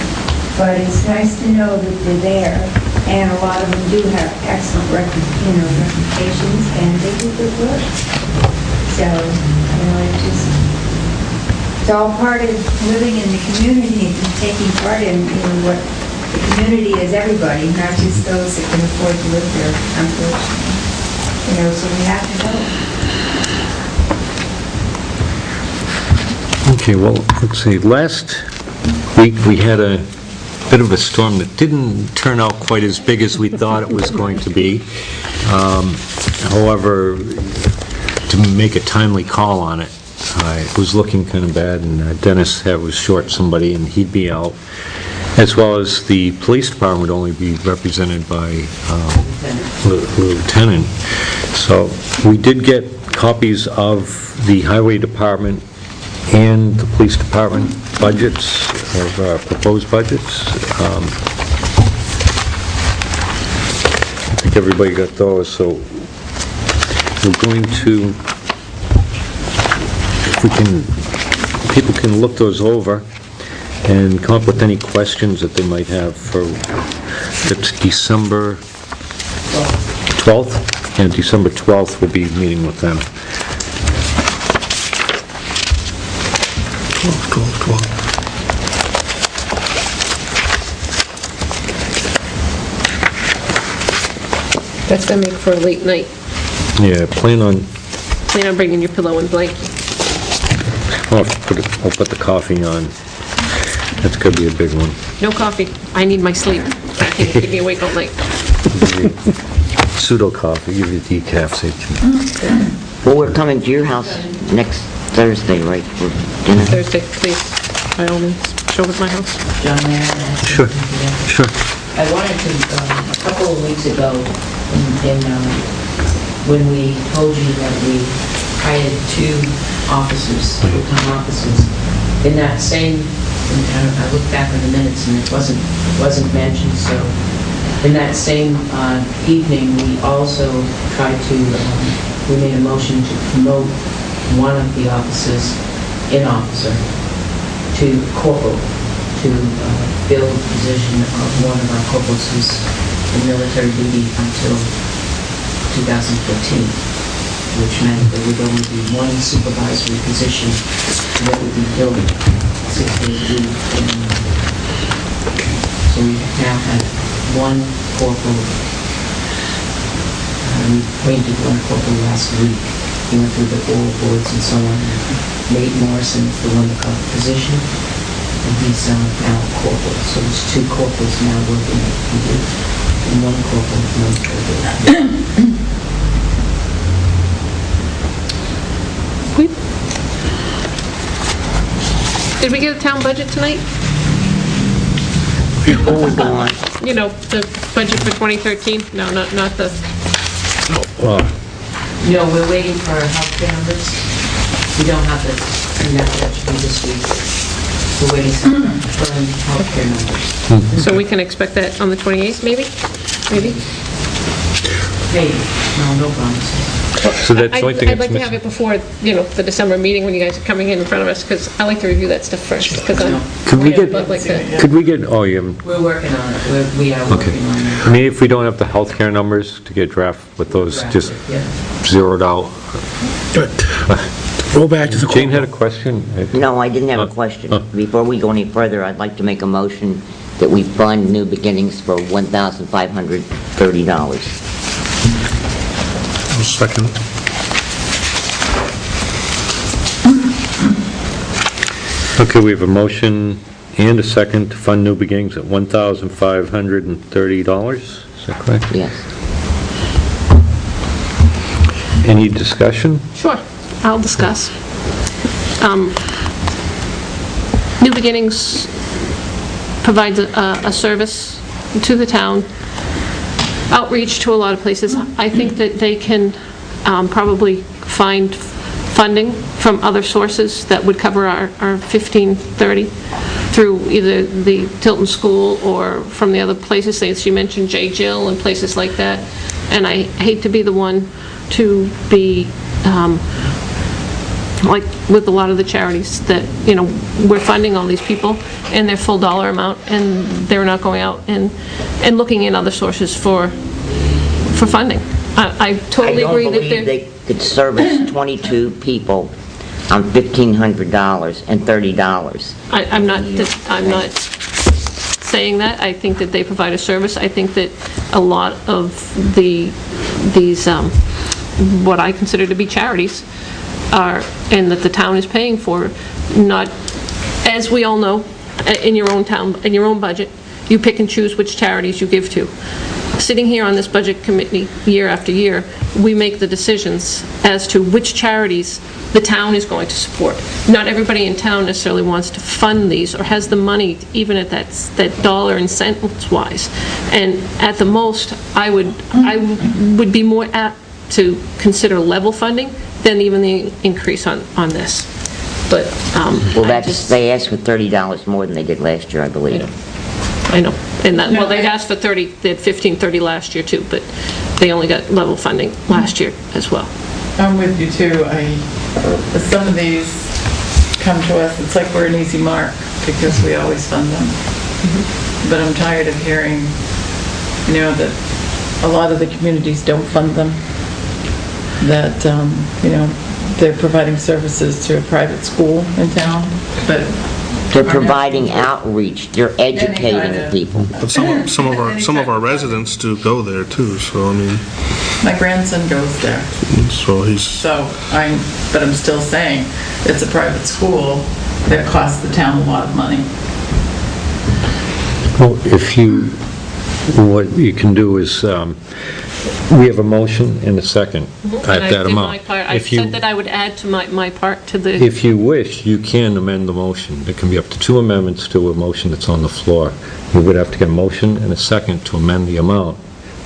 But it's nice to know that they're there. And a lot of them do have excellent reputations and they do good work. So, it's all part of living in the community and taking part in, what the community is everybody, not just those that can afford to live there, unfortunately. So we have to help. Okay, well, let's see, last week we had a bit of a storm that didn't turn out quite as big as we thought it was going to be. However, to make a timely call on it, it was looking kind of bad, and Dennis was short somebody, and he'd be out, as well as the police department would only be represented by lieutenant. So we did get copies of the highway department and the police department budgets, of proposed budgets. I think everybody got those, so we're going to, people can look those over and come up with any questions that they might have for, it's December 12th, and December 12th we'll be meeting with them. 12. That's gonna make for a late night. Yeah, plan on Bringing your pillow and blanket. I'll put the coffee on. That's gonna be a big one. No coffee. I need my sleep. I can't keep me awake all night. Pseudo coffee, give you decaf, say. Well, we're coming to your house next Thursday, right, for dinner? Thursday, please, by all means, show up at my house. John, may I ask Sure, something again? sure. I wanted to, a couple of weeks ago, when we told you that we hired 2 officers, full-time officers, in that same, I looked back in the minutes and it wasn't mentioned, so in that same evening, we also tried to, we made a motion to promote one of the officers, an officer, to corporal, to fill the position of one of our corporals who's in military duty until 2014, which meant there would only be one supervisory position that would be filled 6 days a week. So we now have one corporal. We appointed one corporal last week. He went through the all boards and so on. Nate Morrison is the one that got the position, and he's now a corporal. So there's 2 corporals now working at PD, and 1 corporal no corporal. Did we get a town budget tonight? Before we go on, The budget for 2013? No, not the, No, we're waiting for our healthcare numbers. We don't have the, that should be this week. We're waiting for healthcare numbers. so we can expect that on the 28th, maybe? Maybe? Maybe, no promises. So that's the only thing I'd that's like to have it before, the December meeting when you guys are coming in front of us, because I like to review that stuff first, because I'm... Could we get, like that. could we get, oh, you haven't, We're working on it. We are okay. working on it. I mean, if we don't have the healthcare numbers to get draft with those just Yeah. zeroed out. Go back to the Jane had a question? no, I didn't have a question. Before we go any further, I'd like to make a motion that we fund New Beginnings for $1,530. I'll second. Okay, we have a motion and a second to fund New Beginnings at $1,530. Is that correct? Yes. Any discussion? Sure, I'll discuss. New Beginnings provides a service to the town, outreach to a lot of places. I think that they can probably find funding from other sources that would cover our 1530 through either the Tilton School or from the other places. She mentioned J. Jill and places like that. And I hate to be the one to be, like with a lot of the charities that, we're funding all these people and their full dollar amount, and they're not going out and looking in other sources for funding. I totally agree that I don't believe they could service 22 people on $1,500 and $30. I'm not saying that. I think that they provide a service. I think that a lot of these what I consider to be charities are, and that the town is paying for, not, as we all know, in your own town, in your own budget, you pick and choose which charities you give to. Sitting here on this budget committee year after year, we make the decisions as to which charities the town is going to support. Not everybody in town necessarily wants to fund these or has the money, even at that dollar and cents wise. And at the most, I would be more apt to consider level funding than even the increase on this. But Well, they asked for $30 more than they did last year, I believe. I know. And that, well, they'd asked for 30, they had 1530 last year too, but they only got level funding last year as well. I'm with you too. Some of these come to us, it's like we're an easy mark because we always fund them. But I'm tired of hearing, that a lot of the communities don't fund them, that, they're providing services to a private school in town, but They're providing outreach, they're educating the people. But some of our residents do go there too, so I mean, my grandson goes there. so he's, But I'm still saying, it's a private school that costs the town a lot of money. Well, what you can do is, we have a motion and a second at that amount. I said that I would add to my part to the... If you wish, you can amend the motion. There can be up to 2 amendments to a motion that's on the floor. You would have to get a motion and a second to amend the amount.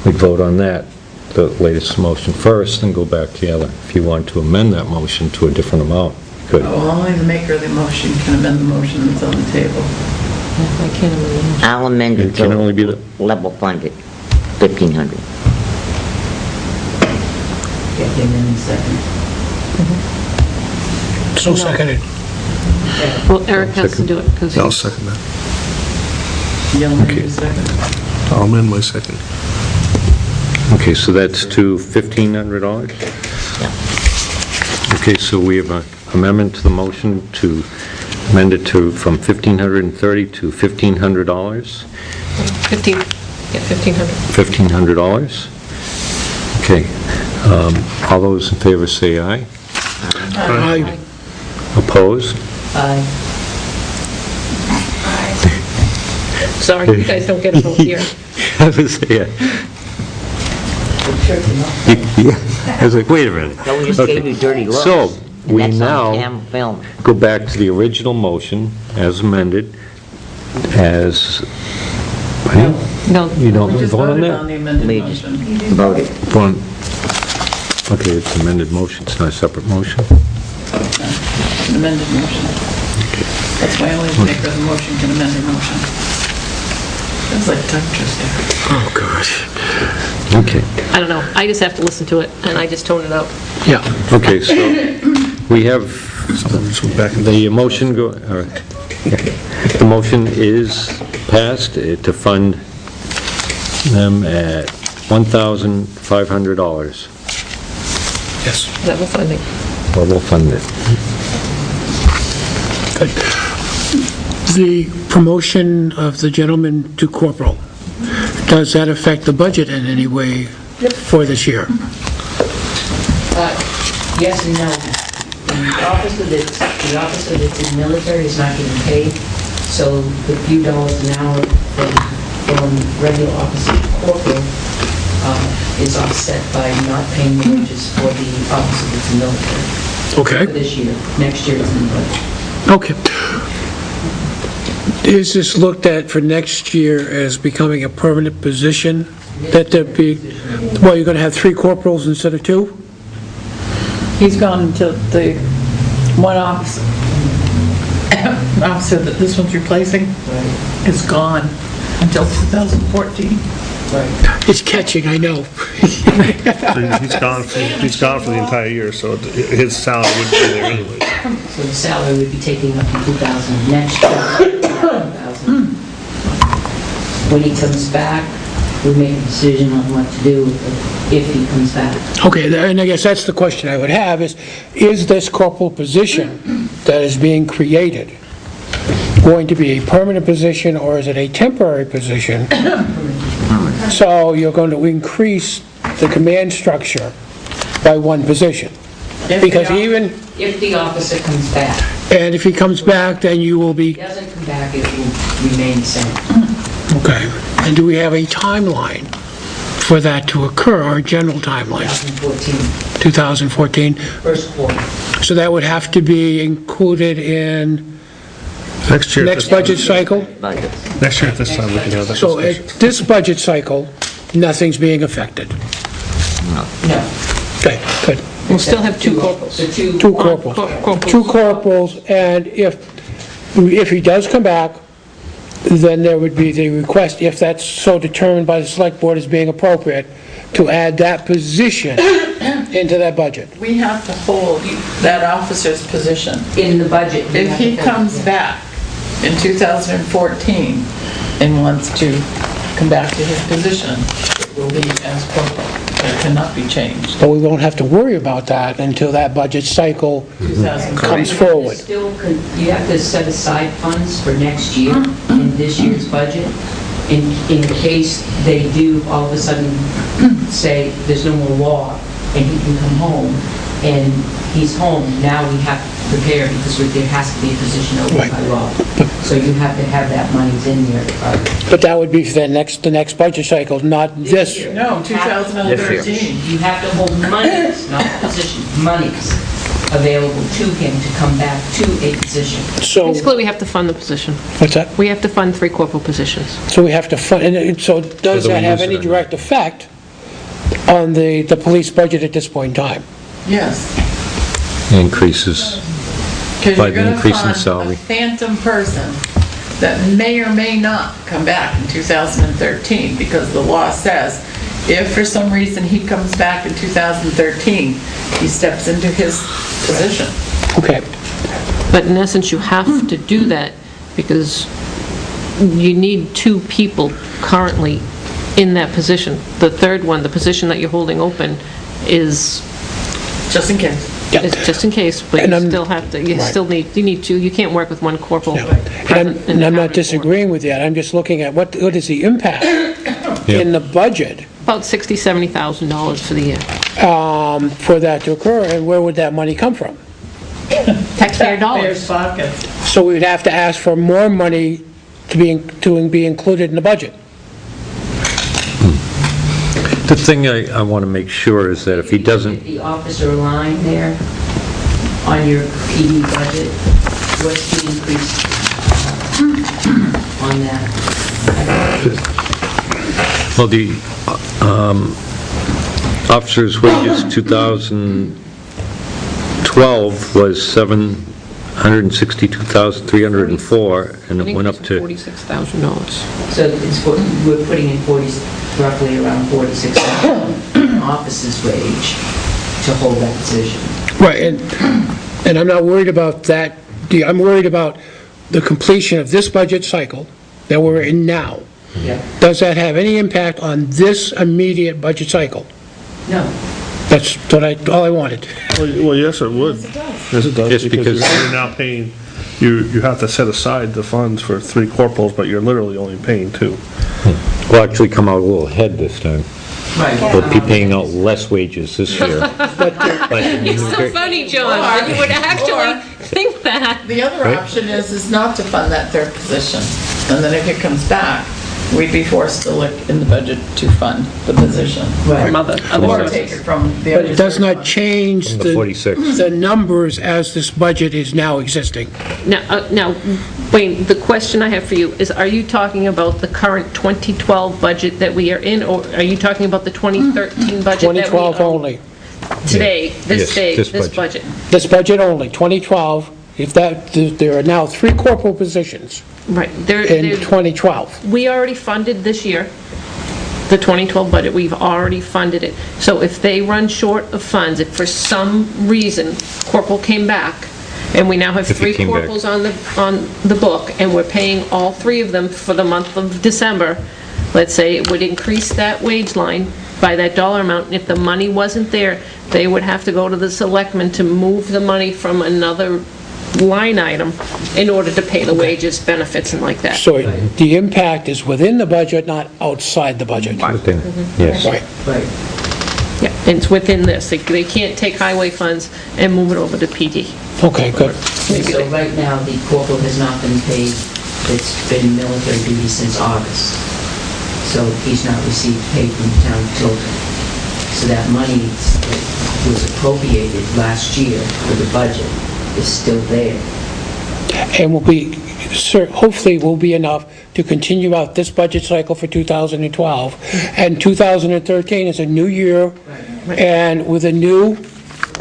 We'd vote on that, the latest motion first, and go back to the other. If you want to amend that motion to a different amount, you could. Well, only the maker of the motion can amend the motion that's on the table. I can't amend the I'll amend it It can only be to level funded, 1,500. Get him in second. So seconded. Well, Eric has to do it because I'll second that. You'll amend your second. I'll amend my second. Okay, so that's to $1,500? Okay, so we have an amendment to the motion to amend it from $1,530 to $1,500? 15, yeah, $1,500. $1,500? Okay. All those in favor say aye. Aye. Opposed? Aye. Sorry, you guys don't get a vote here. I was, yeah. I was like, wait a minute. No, we just Okay. gave you dirty looks. So, and we that's on now cam film. go back to the original motion as amended, as, No. you don't We just vote on voted that? on the amended We motion. voted. One. Okay, it's amended motion, it's not a separate motion. An amended motion. That's why only the maker of the motion can amend their motion. That's like tongue twister. Oh, gosh. Okay, I don't know. I just have to listen to it, and I just tone it out. Yeah. okay, so we have So back in the motion, the motion is passed to fund them at $1,500. Yes. Level funding. Well, we'll fund it. Good. The promotion of the gentleman to corporal, does that affect the budget in any way for this year? Yes and no. The officer that's in military is not getting paid, so the few dollars an hour from regular officer to corporal is offset by not paying wages for the officer that's in military. Okay. For this year. Next year it's in the budget. Okay. Is this looked at for next year as becoming a permanent position? That there be, well, you're going to have 3 corporals instead of 2? He's gone to the one officer that this one's replacing is gone until 2014. It's catching, I know. So he's gone for the entire year, so his salary would be there anyway. So the salary would be taking up to 2,000 next year. 2,000. When he comes back, we make a decision on what to do if he comes back. Okay, and I guess that's the question I would have is this corporal position that is being created going to be a permanent position or is it a temporary position? So you're going to increase the command structure by one position. Because even, If the officer comes back. and if he comes back, then you will If he be, doesn't come back, it will remain the same. okay. And do we have a timeline for that to occur, or a general timeline? 2014, 2014? first quarter. So that would have to be included in Next year. next budget cycle? Next year at this time, we can have that So at discussion. this budget cycle, nothing's being affected? No. Okay, good. We'll still have two corporals. The two. Two corporals. Corporals. Two corporals, and if he does come back, then there would be the request, if that's so determined by the select board as being appropriate, to add that position into that budget. We have to hold that officer's position. In the budget. you If have he to- comes back in 2014 and wants to come back to his position, it will be as corporal. It cannot be changed. But we won't have to worry about that until that budget cycle 2014. comes forward. You have to set aside funds for next year in this year's budget, in case they do all of a sudden say there's no more law and he can come home and he's home. Now we have to prepare because there has to be a position open Right. by law. So you have to have that money in there. But that would be for the next budget cycle, not this. year. No, 2013. You have to hold monies, not positions, monies available to him to come back to a position. So, Basically, we have to fund the position. what's that? We have to fund 3 corporal positions. So we have to fund, and so does So do we that have use it any or not? direct effect on the police budget at this point in time? Yes. Increases. Because By you're the going to increase in fund salary. a phantom person that may or may not come back in 2013, because the law says if for some reason he comes back in 2013, he steps into his position. Okay. But in essence, you have to do that because you need 2 people currently in that position. The third one, the position that you're holding open, is Just in case. it's just in case, but And you I'm- still have to, you Right. still need, you need 2, you can't work with 1 corporal. Yeah. present in And I'm town not anymore. disagreeing with that, I'm just looking at what is the impact in the budget About $60,000, $70,000 for the year. for that to occur, and where would that money come from? Taxpayer Taxpayers' dollars. pockets. So we would have to ask for more money to be included in the budget. The thing I want to make sure is that if he doesn't, The officer line there on your PD budget, what's the increase on that? well, the officer's wages 2012 was $762,304, and it went up to, $46,000. So we're putting in roughly around 46,000 officer's wage to hold that position. Right, and I'm not worried about that, I'm worried about the completion of this budget cycle that we're in now. Yeah. Does that have any impact on this immediate budget cycle? No. That's all I wanted. Well, yes, it would. Yes, it does. Just because- You're now paying, you have to set aside the funds for 3 corporals, but you're literally only paying 2. will actually come out a little ahead this time. Right. We'll be paying out less wages this year. It's so funny, John, that you would actually think that. The other Right. option is not to fund that third position. And then if it comes back, we'd be forced to look in the budget to fund the position. From other Or sources. take it from the But other. it does not fund. change From the 46. the numbers as this budget is now existing. Now, Wayne, the question I have for you is, are you talking about the current 2012 budget that we are in, or are you talking about the 2013 budget that we 2012 own? only. today, Yes, this day, this this budget. budget. This budget only, 2012, if that, there are now 3 corporal positions Right. in 2012. We already funded this year, the 2012 budget, we've already funded it. So if they run short of funds, if for some reason corporal came back, and we now have If he 3 came back. corporals on the book, and we're paying all 3 of them for the month of December, let's say it would increase that wage line by that dollar amount, and if the money wasn't there, they would have to go to the selectmen to move the money from another line item in order to pay the wages, benefits, and like that. So the impact is within the budget, not outside the budget. Within- Yes. Right. Right. Yeah, and it's within this. They can't take highway funds and move it over to PD. Okay, good. So right now, the corporal has not been paid, that's been in military duty since August. So he's not received pay from the town of Tilton. So that money that was appropriated last year for the budget is still there. And will be, hopefully will be enough to continue out this budget cycle for 2012. And 2013 is a new year, and with a new,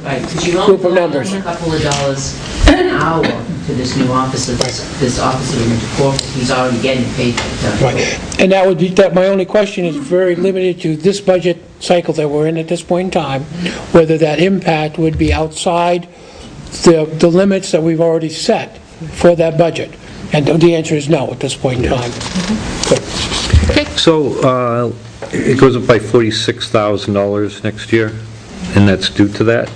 Right, because you Group of only numbers. a couple of dollars an hour to this new officer, this officer in the corporal, he's already getting paid for the town. right. And that would be, that my only question is very limited to this budget cycle that we're in at this point in time, whether that impact would be outside the limits that we've already set for that budget. And the answer is no at this point in time. Good. So it goes up by $46,000 next year, and that's due to that?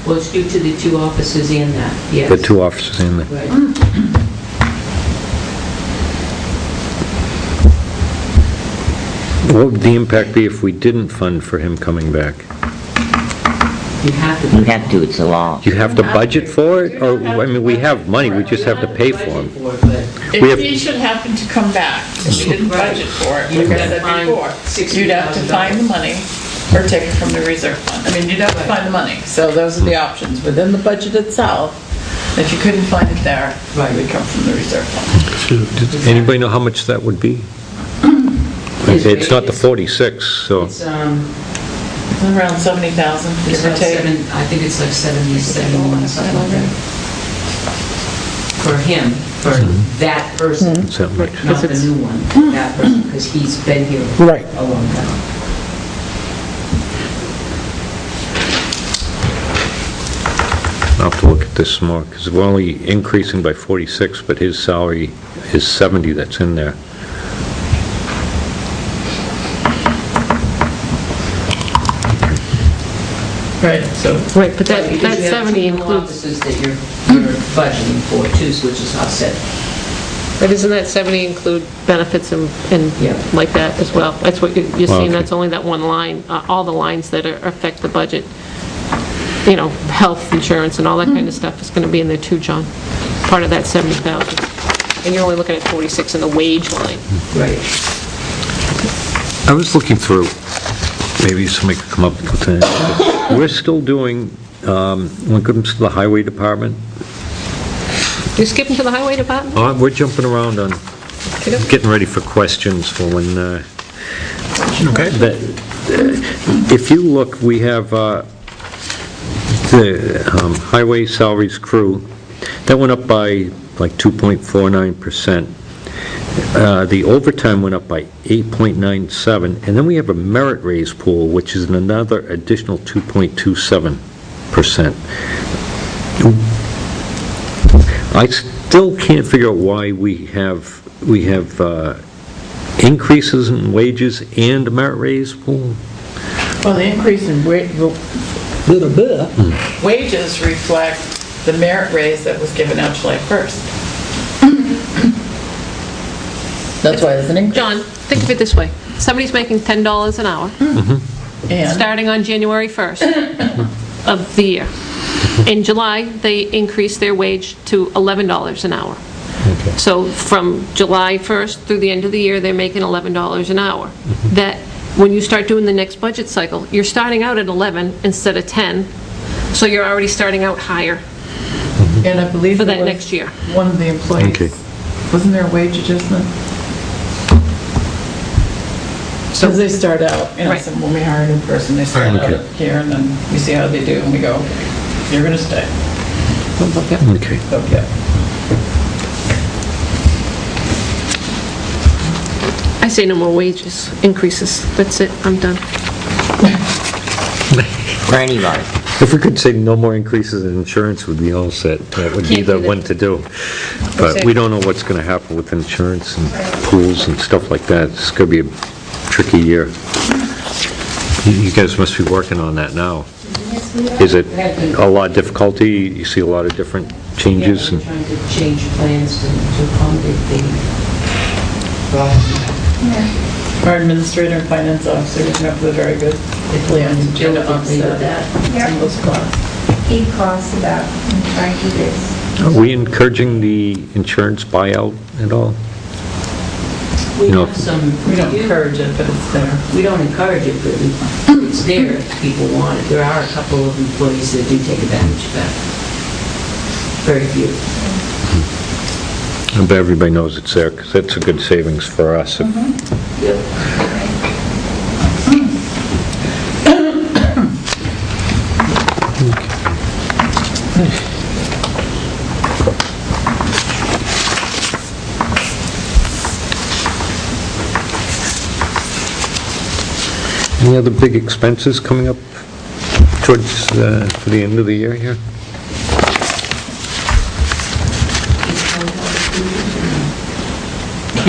Well, it's due to the 2 officers and that, yes. The 2 officers in there. Right. What would the impact be if we didn't fund for him coming back? You have to. You have to, it's a law. You have to budget for it? Or, I mean, we have money, we just have to pay for him. You don't have to budget for it, We If have- he should happen to come back, and we didn't budget for it, You'd like I have to said find before, you'd have to find the money or take it from the reserve fund. I mean, you'd have to find the money. So those are the options. Within the budget itself, if you couldn't find it there, it would come from the reserve fund. Anybody know how much that would be? It's not the 46, so, It's, Around 70,000, it's give or like take. I think it's like 71, something like that. For him, for that person, it's that much. not the new one, that person, because he's been here Right. a long time. I'll have to look at this some more, because we're only increasing by 46, but his salary is 70 that's in there. Right, so Right, but that Because you have 70 two new includes, officers that you're budgeting for, too, which is offset. but doesn't that 70 include benefits and Yeah. like that as well? That's what you're seeing, Okay. that's only that one line, all the lines that affect the budget. You know, health insurance and all that kind of stuff is going to be in there too, John, part of that 70,000. And you're only looking at 46 in the wage line. Right. I was looking through, maybe somebody could come up with an answer. We're still doing, when it comes to the highway department, You're skipping to the highway department? we're jumping around on, getting ready for questions for when, Okay. if you look, we have the highway salaries crew, that went up by like 2.49%. The overtime went up by 8.97, and then we have a merit raise pool, which is another additional 2.27%. I still can't figure out why we have increases in wages and a merit raise pool. well, the increase in wages reflect the merit raise that was given out July 1st. That's why there's an increase. John, think of it this way. Somebody's making $10 an hour, And starting on January 1st of the year. In July, they increased their wage to $11 an hour. So from July 1st through the end of the year, they're making $11 an hour. That, when you start doing the next budget cycle, you're starting out at 11 instead of 10, so you're already starting out higher and I believe for there that was next year. one of the employees, Okay. wasn't there a wage adjustment? Because they start out, Right. so when we hire a new person, they start out Okay. here, and then we see how they do, and we go, you're gonna stay. Okay. Okay. I say no more wages, increases. That's it, I'm done. For anybody. If we could say no more increases in insurance, we'd be all set. That would be Can't the do that. one to do. But we don't know what's going to happen with insurance and pools and stuff like that. It's going to be a tricky year. You guys must be working on that now. Is it a lot of difficulty? You see a lot of different changes? Yeah, we're trying to change plans to accommodate the problem. Our administrator and finance officer is up with a very good plan to try to offset some of those costs. Keep costs about and try to do this. Are we encouraging the insurance buyout at all? We You know, have some, We don't encourage it, but it's there. we don't encourage it, but it's there if people want it. There are a couple of employees that do take advantage of that. Very few. But everybody knows it's there, because that's a good savings for us. Yep. Any other big expenses coming up towards, for the end of the year here?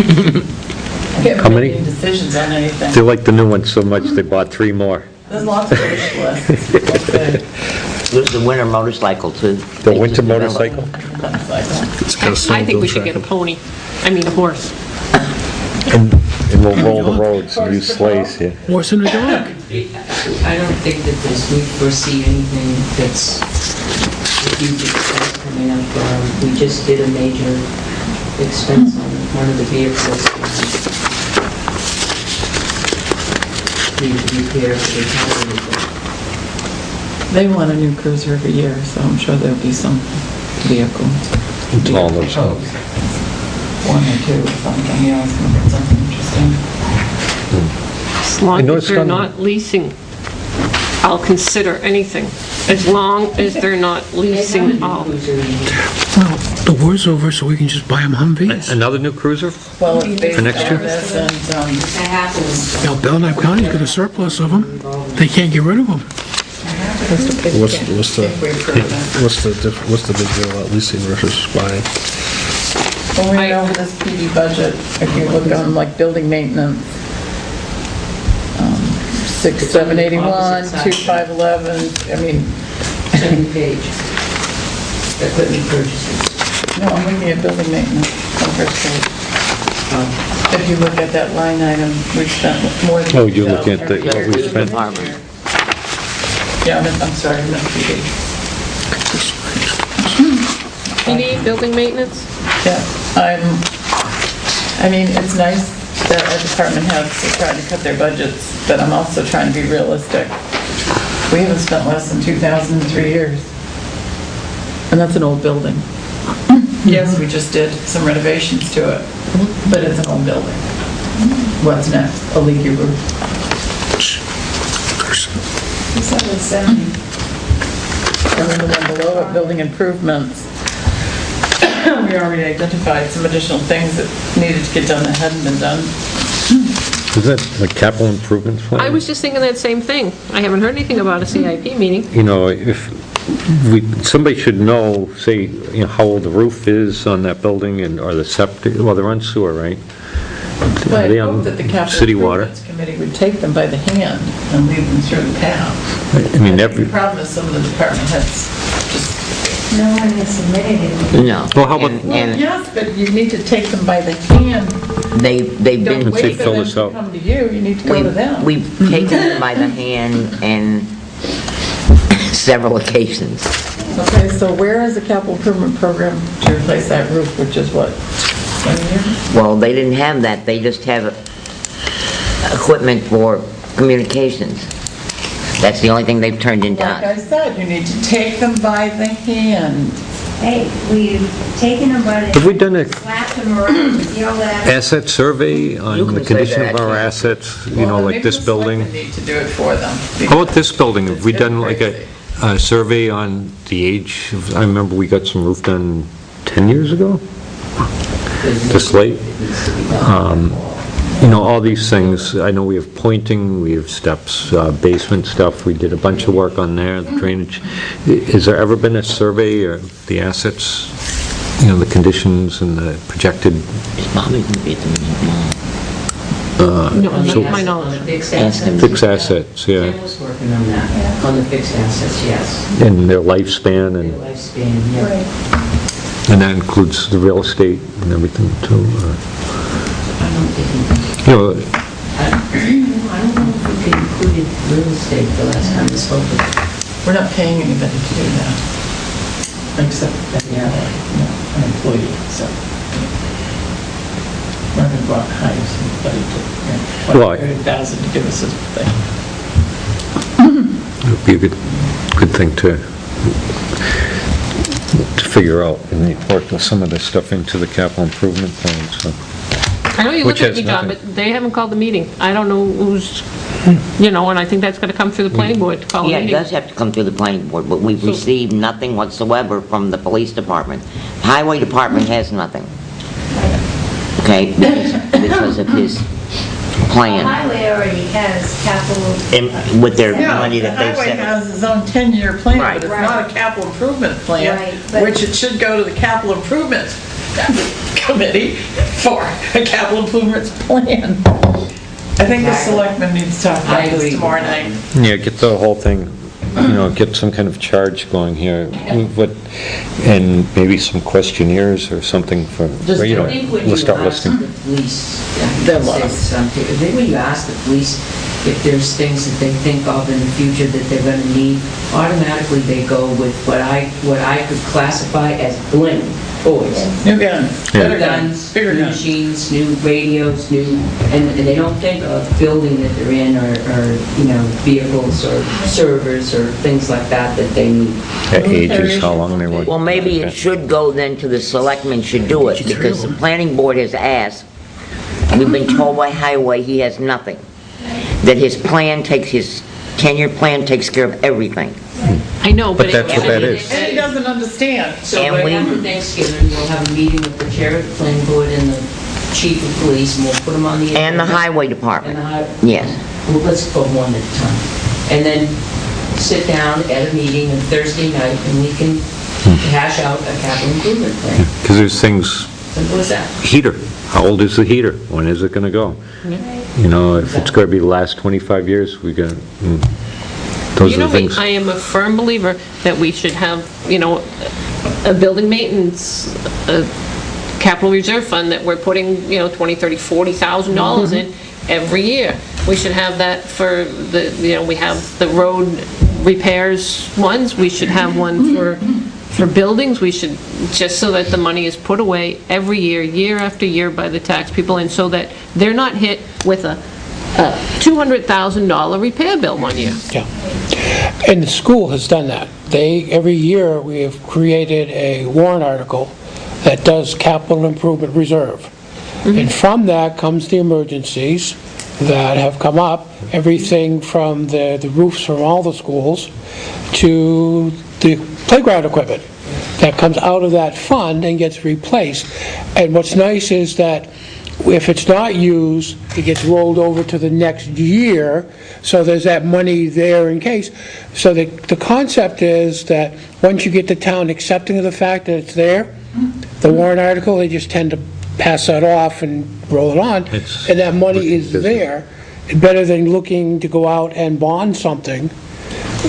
Can't How make many? any decisions on anything. They like the new one so much, they bought 3 more. There's lots of wish lists. Okay. There's the winter motorcycle, too. The winter motorcycle? It's got a I think we should snowmobile get a track. pony, I mean a horse. And we'll roll the roads and use sleighs here. Horse and a dog. I don't think that we foresee anything that's a huge expense coming up. We just did a major expense on one of the vehicles. The repair for the town. They want a new cruiser every year, so I'm sure there'll be some vehicles. It's all those ones. One or two or something, yeah, it's gonna be something interesting. As I long know as it's they're done- not leasing, I'll consider anything. As long as they're not leasing, Well, the war's over, so we can just buy them Humvees. Another new cruiser? Well, it's based For next year? on this, and, That happens. Now, Belknap County's got a surplus of them. They can't get rid of them. What's the if we approve it. what's the big deal about leasing versus buying? When we went over this PD budget, if you look on like building maintenance, 6,781, 2,511, I mean, Second page. Equipment purchases. no, I'm looking at building maintenance on first page. If you look at that line item, we spent more than. Oh, you're looking at the- $2,000 what we every year. spent. Yeah, I'm sorry, I'm not PD. PD, building maintenance? Yeah, I mean, it's nice that our department heads are trying to cut their budgets, but I'm also trying to be realistic. We haven't spent less than 2,000 in 3 years. And that's an old building. Yes, we just did some renovations to it, but it's an old building. What's next? A leaky roof. 770. And then the one below it, building improvements. We already identified some additional things that needed to get done that hadn't been done. Is that like capital improvements plan? I was just thinking that same thing. I haven't heard anything about a CIP meeting. You know, if somebody should know, say, you know, how old the roof is on that building and, or the septic, well, they're on sewer, right? But Are I they on hope that the capital city water? improvements committee would take them by the hand and lead them through the path. I mean, The every, problem is some of the department heads just, No one has submitted it. No. Well, how about- And yes, but you need to take them by the hand. they've Don't been, say wait for fill them this to out. come to you, you need to go to them. we've taken them by the hand in several occasions. Okay, so where is the capital improvement program to replace that roof, which is what, 20 years? Well, they didn't have that, they just have equipment for communications. That's the only thing they've turned into Like I us. said, you need to take them by the hand. Hey, we've taken them by the... Have we done a Slapped them around with yellow at them. asset survey You on can the say condition that, of our yeah. assets, you Well, know, then like maybe this the building? selectmen need to do it for them. How about this building? Have we It's done like crazy. a survey on the age of, I remember we got some roof done 10 years ago? This late? You know, all these things, I know we have pointing, we have steps, basement stuff, we did a bunch of work on there, the drainage. Has there ever been a survey or the assets, you know, the conditions and the projected? Is Bobby going to be at the meeting tomorrow? No, On the not my asset- knowledge. On the fixed Ask him. assets. Fixed assets, yeah, Tim was working on that, on the fixed assets, yes. and their lifespan, Their and lifespan, yeah. Right. and that includes the real estate and everything too. I don't think, You know, I don't know if we included real estate the last time we spoke with them. We're not paying anybody to do that, except that we have an employee, so. We're not going to go out and hire somebody to, Well, I- 30,000 to give us a thing. it would be a good thing to figure out, and work some of this stuff into the capital improvement plan, so. I know you Which look at has me, John, nothing. but they haven't called the meeting. I don't know who's, you know, and I think that's going to come through the planning board to call a Yeah, it meeting. does have to come through the planning board, but we've So- received nothing whatsoever from the police department. Highway department has nothing. Okay, because of his The plan, highway already has capital... and with their Yeah, money the that they've highway set. has its own 10-year plan, Right. but it's not a capital improvement Right, plan, but- which it should go to the capital improvement committee for a capital improvements plan. I think the selectmen need to talk I about agree this with tomorrow that. night. Yeah, get the whole thing, you know, get some kind of charge going here, what, and maybe some questionnaires or something for, Just you know, I think when you we'll start ask the listing. police, They'll let us. I think when you ask the police if there's things that they think of in the future that they're gonna need, automatically they go with what I could classify as bling toys. New gun, better New guns, guns, bigger new guns. machines, new radios, and they don't think of the building that they're in or, you know, vehicles or servers or things like that that they need. At ages, how long they want. Well, maybe it should go then to the selectmen should do it, because the planning board has asked, we've been told by Highway he has nothing. That his plan takes, his 10-year plan takes care of everything. I know, but... But that's what that is. And he doesn't understand. So And right we- after Thanksgiving, we'll have a meeting with the chair of the planning board and the chief of police, and we'll put them on the... And the agenda. highway And department. the highway. Yes. Well, let's go one at a time. And then sit down at a meeting on Thursday night, and we can hash out a capital improvement plan. Because there's things, Simple as that. heater, how old is the heater? When is it gonna go? You know, if it's gonna be the last 25 years, we got, those You are know the me, things. I am a firm believer that we should have, you know, a building maintenance, a capital reserve fund that we're putting, you know, $20,000, $30,000, $40,000 in every year. We should have that for the, you know, we have the road repairs ones, we should have one for buildings, we should, just so that the money is put away every year, year after year by the tax people, and so that they're not hit with a $200,000 repair bill one year. Yeah. And the school has done that. Every year, we have created a warrant article that does capital improvement reserve. And from that comes the emergencies that have come up, everything from the roofs from all the schools to the playground equipment that comes out of that fund and gets replaced. And what's nice is that if it's not used, it gets rolled over to the next year, so there's that money there in case. So the concept is that once you get the town accepting of the fact that it's there, the warrant article, they just tend to pass that off and roll it on, It's and that money is business. there, better than looking to go out and bond something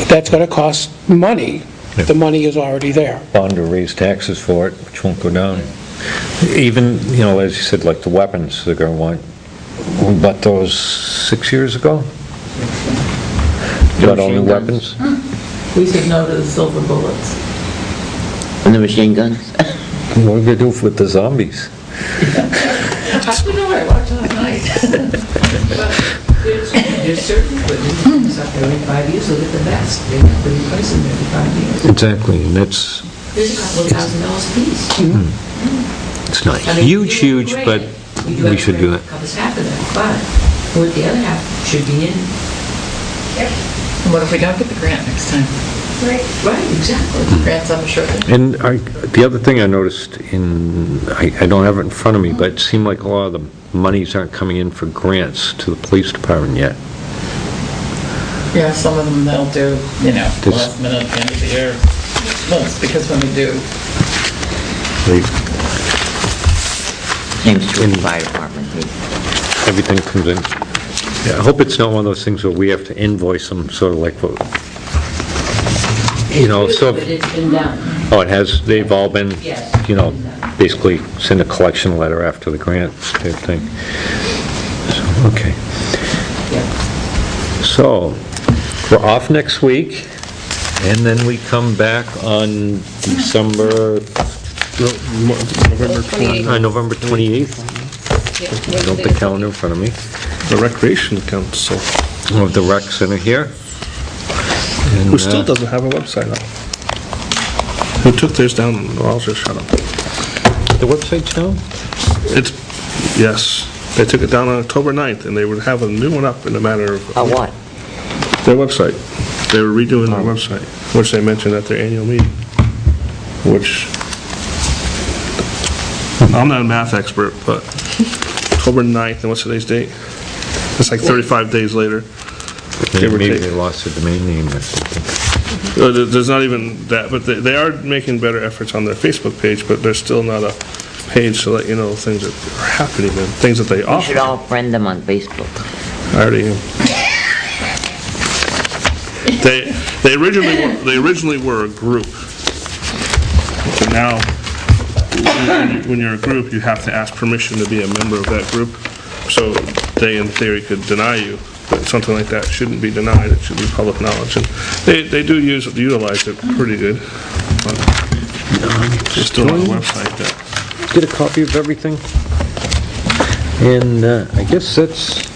that's going to cost money. The money is already there. Bond or raise taxes for it, which won't go down. Even, you know, as you said, like the weapons, they're gonna want, we bought those 6 years ago? Got all new Machine guns. weapons? We said no to the silver bullets. And the machine guns? What are we gonna do with the zombies? I don't know, I watched last night. There's certain equipment that's up there every 5 years, look at the vest, they have to replace them every 5 years. Exactly, and that's, There's a couple of $1,000 a piece. It's not I mean, huge, you huge, grade but it. You we have should to do grade that. it, covers half of that, but with the other half should be in. And what if we don't get the grant next time? Right, exactly. Grants, I'm sure. And the other thing I noticed I don't have it in front of me, but it seemed like a lot of the monies aren't coming in for grants to the police department yet. Yeah, some of them they'll do, This- last minute, at the end of the year. Well, it's because when we do, Same street fire department. Everything comes in. Yeah, I hope it's not one of those things where we have to invoice them, sort of like, so, But it's been done. oh, it has, they've all been, Yes. basically send a collection letter after the grant type thing. So, okay. Yeah. So, we're off next week, and then we come back on November 28th. I don't have the calendar in front of me. The Recreation Council, We'll have the rec center here. who still doesn't have a website up. Who took theirs down? Well, I'll just shut up. The website's down? It's, yes, they took it down on October 9th, and they would have a new one up in a matter of... Oh, what? Their website. They were redoing their website, which they mentioned at their annual meeting, which, I'm not a math expert, but October 9th, and what's today's date? It's like 35 days later. Give or Maybe take. they lost their domain name or something. There's not even that, but they are making better efforts on their Facebook page, but there's still not a page to let you know things that are happening and things that they You offer. should all friend them on Facebook. I already am. They originally were a group. But now, when you're a group, you have to ask permission to be a member of that group. So they, in theory, could deny you. But something like that shouldn't be denied. It should be public knowledge. And they do utilize it pretty good. But there's still on the website that... Get a copy of everything. And I guess that's,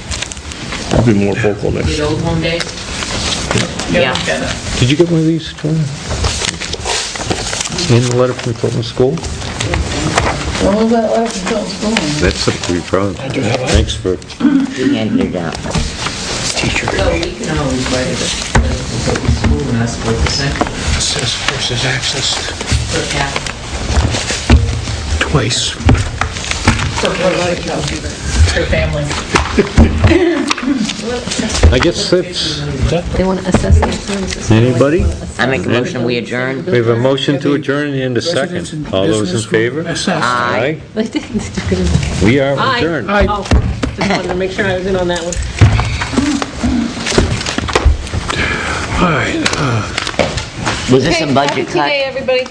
I'll be more vocal next Good year. old home days. Yeah. did you get one of these, Joanna? And the letter from Tilton School? what was that last until school? That's something to be proud of. Thanks for, You handed it out. So we can always write it at the school and ask for the center Versus access per cap. twice. For family. I guess that's, They want to assess their services. anybody? I make a motion, we adjourn. We have a motion to adjourn and a second. All those in favor? Aye. They didn't. We are Aye. adjourned. Oh, just wanted to make sure I was in on that one. All right, Was this a Okay, budget happy Tea Day, cut? everybody.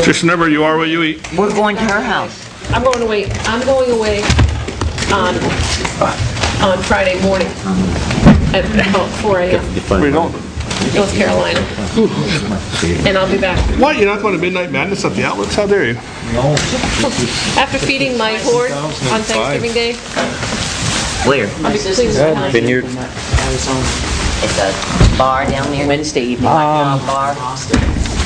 Just remember, you are what you eat. We're going to her house. I'm going away on Friday morning at about 4 a.m. Where you going? North Carolina. And I'll be back. What, you're not going to Midnight Madness at the outlets? How dare you? After feeding my horde on Thanksgiving Day, Where? I'll be cleaning the house. Vineyard. Arizona. It's a bar down there? Wednesday evening. Bar.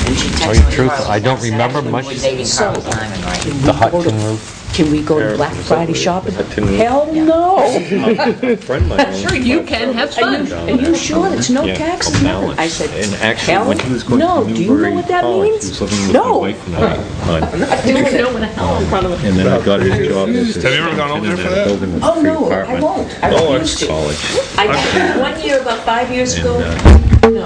And she Tell texted you the me truth, Carlos. I don't remember much. We're dating Carlos Lyman, right? The hut tin roof. Can we go to Black Friday shopping? Hut tin roof. Hell no. Friend of mine Sure, you can, have fun. Are you sure it's no Yeah, taxes? from nothing? Balance. I said, And actually, hell when he was going no. to Do you know Newbury what that College, means? he was living with No. my wife and I. I don't know what a hell in front of it. And then I got his job as a... Have you ever gone over there for that? Building with Oh, free no, I apartment. won't. I Oh, refuse to. College. I did one year, about 5 years ago, And, no,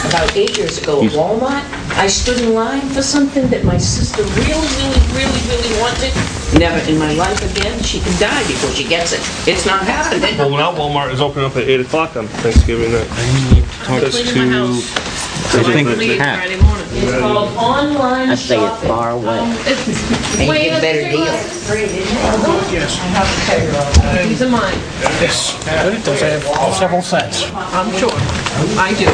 about 8 years ago at He's- Walmart. I stood in line for something that my sister really wanted. Never in my life again. She can die before she gets it. It's not happening. Well, now Walmart is opening up at 8 o'clock on Thanksgiving night. Talk Cleaning my house. I think Leave Pat. Friday morning. It's called online I say it's shopping. far away. It's And you way get a better deal. These are mine, yes, does have several cents. I'm sure. I do.